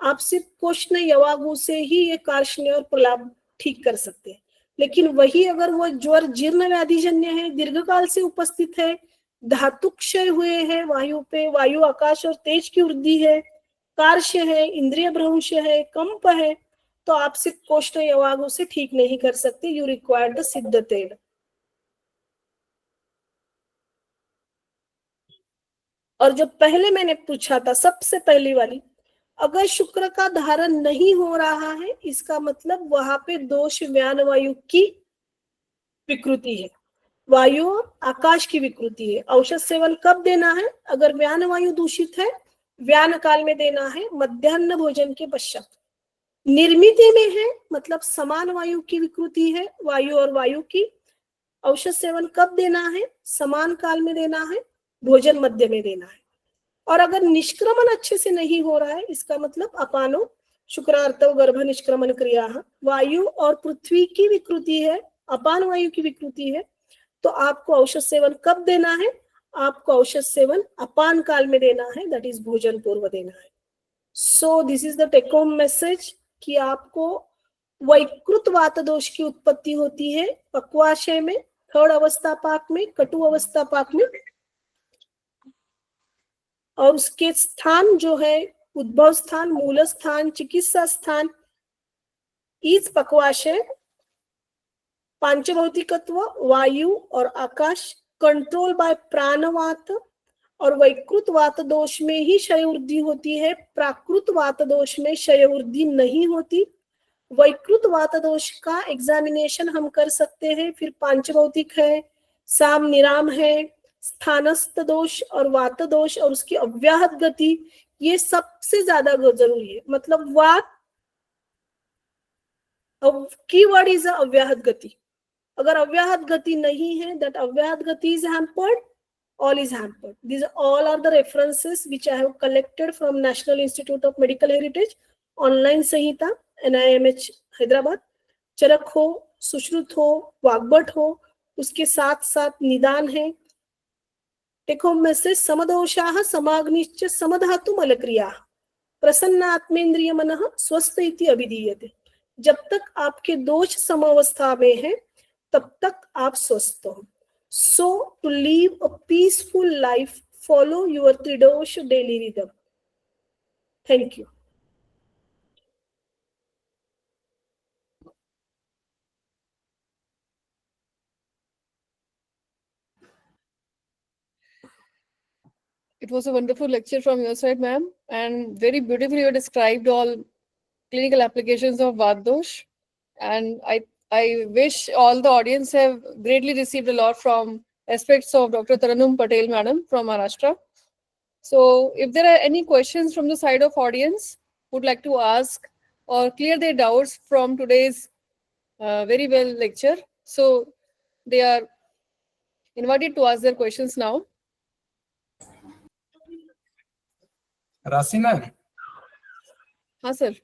आप सिर्फ कोष्ण यवागु से ही ये कार्ष्ण्य और प्रलाप ठीक कर सकते हैं। लेकिन वही अगर वो ज्वर जीर्ण व्याधि जन्य है, दीर्घकाल से उपस्थित है, धातु क्षय हुए हैं वायु पे, वायु आकाश और तेज की वृद्धि है, कार्श्य है, इंद्रिय भ्रंश है, कंप है, तो आप सिर्फ कोष्ठ यवागु से ठीक नहीं कर सकते। यू रिक्वायर द सिद्ध तेल। और जो पहले मैंने पूछा था, सबसे पहली वाली, अगर शुक्र का धारण नहीं हो रहा है, इसका मतलब वहां पे दोष व्यान वायु की विकृति है, वायु और आकाश की विकृति है। औषध सेवन कब देना है? अगर व्यान वायु दूषित है, व्यान काल में देना है, मध्याह्न भोजन के पश्चात। निर्मिति में है, मतलब समान वायु की विकृति है, वायु और वायु की। औषध सेवन कब देना है? समान काल में देना है, भोजन मध्य में देना है। और अगर निष्क्रमण अच्छे से नहीं हो रहा है, इसका मतलब अपानो शुक्रार्तव गर्भ निष्क्रमण क्रिया, वायु और पृथ्वी की विकृति है, अपान वायु की विकृति है, तो आपको औषध सेवन कब देना है? आपको औषध सेवन अपान काल में देना है, दैट इज भोजन पूर्व देना है। So this is the take home message कि आपको वैकृत वात दोष की उत्पत्ति होती है पक्वाशय में, थर्ड अवस्था पाक में, कटु अवस्था पाक में, और उसके स्थान जो है उद्भव स्थान, मूल स्थान, चिकित्सा स्थान, इस पक्वाशय, पांचभौतिकत्व, वायु और आकाश, कंट्रोल बाय प्राणवात, और वैकृत वात दोष में ही क्षय वृद्धि होती है, प्राकृत वात दोष में क्षय वृद्धि नहीं होती। वैकृत वात दोष का एग्जामिनेशन हम कर सकते हैं, फिर पांचभौतिक है, साम निराम है, स्थानस्थ दोष और वात दोष और उसकी अव्याहत गति, ये सबसे ज्यादा जरूरी है। मतलब वात कीवर्ड इज अव्याहत गति। अगर अव्याहत गति नहीं है, दैट अव्याहत गति is hampered, all is hampered. These all are the references which I have collected from National Institute of Medical Heritage, online संहिता, NIMH हैदराबाद। चरक हो, सुश्रुत हो, वाग्भट हो, उसके साथ साथ निदान है। देखो मैसेज, समदोषाः समाग्निश्च समधातु मलक्रिया, प्रसन्न आत्मेन्द्रिय मनः स्वस्थ इति अभिधीयते। जब तक आपके दोष समावस्था में है तब तक आप स्वस्थ हो। So to live a peaceful life, follow your Tridosha daily rhythm. Thank you. It was a wonderful lecture from your side, ma'am, and very beautifully you described all clinical applications of Vaddosh. And I wish all the audience have greatly received a lot from aspects of Dr. Taranum Patel, madam, from Maharashtra. So if there are any questions from the side of audience would like to ask or clear their doubts from today's very well lecture, so they are invited to ask their questions now. राशि ma'am, हाँ sir.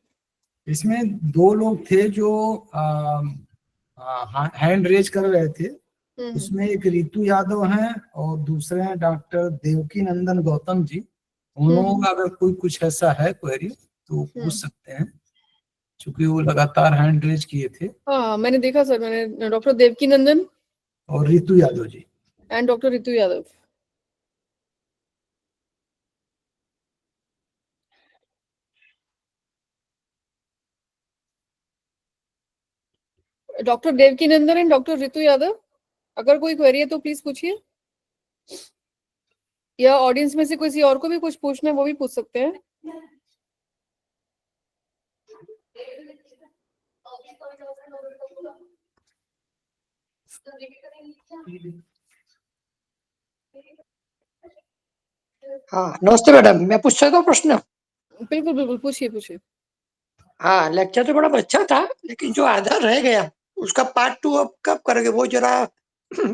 इसमें 2 लोग थे जो hand raise कर रहे थे। उसमें एक रितु यादव हैं और दूसरे हैं डॉक्टर देवकी नंदन गौतम जी। उन लोगों का अगर कोई कुछ ऐसा है क्वेरी तो पूछ सकते हैं, क्योंकि वो लगातार हैंड रेज किए थे। हाँ मैंने देखा सर, मैंने डॉक्टर देवकी नंदन और Ritu Yadav ji and doctor Ritu Yadav. Doctor Devaki Nandan and doctor Ritu Yadav, अगर कोई क्वेरी है तो प्लीज पूछिए, या ऑडियंस में से किसी और को भी कुछ पूछना है वो भी पूछ सकते हैं। हाँ नमस्ते मैडम, मैं पूछ सकता हूँ प्रश्न? बिल्कुल बिल्कुल, पूछिए पूछिए। हाँ, लेक्चर तो बड़ा अच्छा था, लेकिन जो आधा रह गया उसका पार्ट 2 अब कब करोगे? वो जरा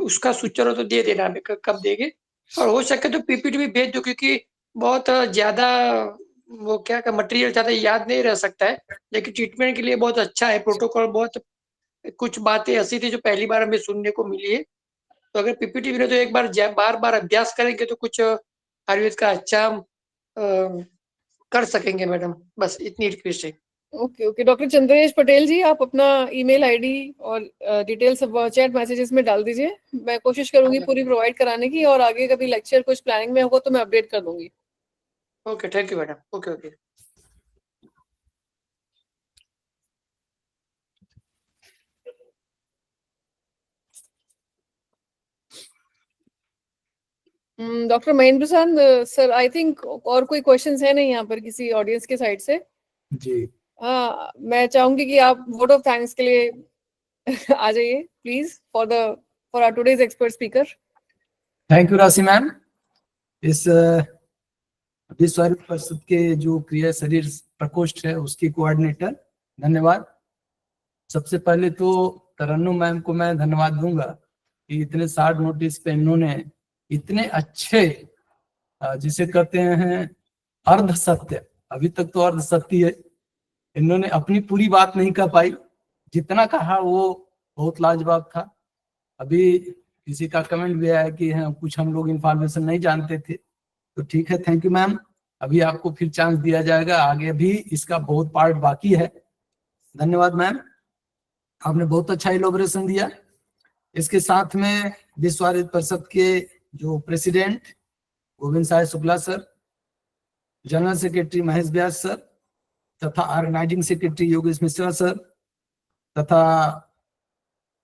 उसका सूचना तो दे देना हमें, कब देंगे? और हो सके तो पीपीटी भी भेज दो, क्योंकि बहुत ज्यादा वो क्या मटेरियल ज्यादा याद नहीं रह सकता है, लेकिन ट्रीटमेंट के लिए बहुत अच्छा है। प्रोटोकॉल बहुत कुछ बातें ऐसी थी जो पहली बार हमें सुनने को मिली है। तो अगर पीपीटी भी तो एक बार बार बार अभ्यास करेंगे तो कुछ आयुर्वेद का अच्छा कर सकेंगे मैडम। बस इतनी रिक्वेस्ट है। Okay okay, doctor Chandresh Patel ji, आप अपना ईमेल आईडी और डिटेल्स चैट मैसेजेस में डाल दीजिए। मैं कोशिश करूंगी पूरी प्रोवाइड कराने की, और आगे कभी लेक्चर कुछ प्लानिंग में होगा तो मैं अपडेट कर दूंगी। Okay, thank you madam. Okay okay. Doctor Mahendra Prasad sir, I think और कोई क्वेश्चंस है नहीं यहाँ पर किसी ऑडियंस के साइड से जी। हाँ, मैं चाहूंगी कि आप वोट ऑफ थैंक्स के लिए आ जाइए please for our today's expert speaker. Thank you Rashi ma'am. इस विश्व आयुर्वेद परिषद के जो क्रिया शरीर प्रकोष्ठ है उसकी कोऑर्डिनेटर, धन्यवाद। सबसे पहले तो तरन्नुम मैम को मैं धन्यवाद दूंगा कि इतने शार्ट नोटिस पे इन्होंने इतने अच्छे जिसे कहते हैं अर्ध सत्य, अभी तक तो अर्ध सत्य है, इन्होंने अपनी पूरी बात नहीं कह पाई, जितना कहा वो बहुत लाजवाब था। अभी किसी का कमेंट भी आया कि कुछ हम लोग इंफॉर्मेशन नहीं जानते थे, तो ठीक है, थैंक यू मैम। अभी आपको फिर चांस दिया जाएगा, आगे भी इसका बहुत पार्ट बाकी है। धन्यवाद मैम, आपने बहुत अच्छा इलोबरेशन दिया। इसके साथ में विश्व आयुर्वेद परिषद के जो president Govind Sai Shukla sir, general secretary Mahesh Vyas sir, तथा organising secretary Yogesh Mishra sir, तथा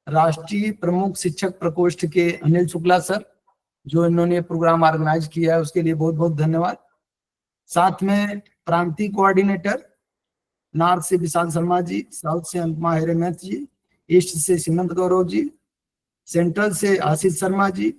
राष्ट्रीय प्रमुख शिक्षक प्रकोष्ठ के अनिल शुक्ला सर, जो इन्होंने प्रोग्राम ऑर्गेनाइज किया है उसके लिए बहुत बहुत धन्यवाद। साथ में प्रांतीय कोऑर्डिनेटर नॉर्थ से विशाल शर्मा जी, साउथ से अनुपमा हेरेमैथ जी, ईस्ट से सीमंत गौरव जी, सेंट्रल से आशीष शर्मा जी,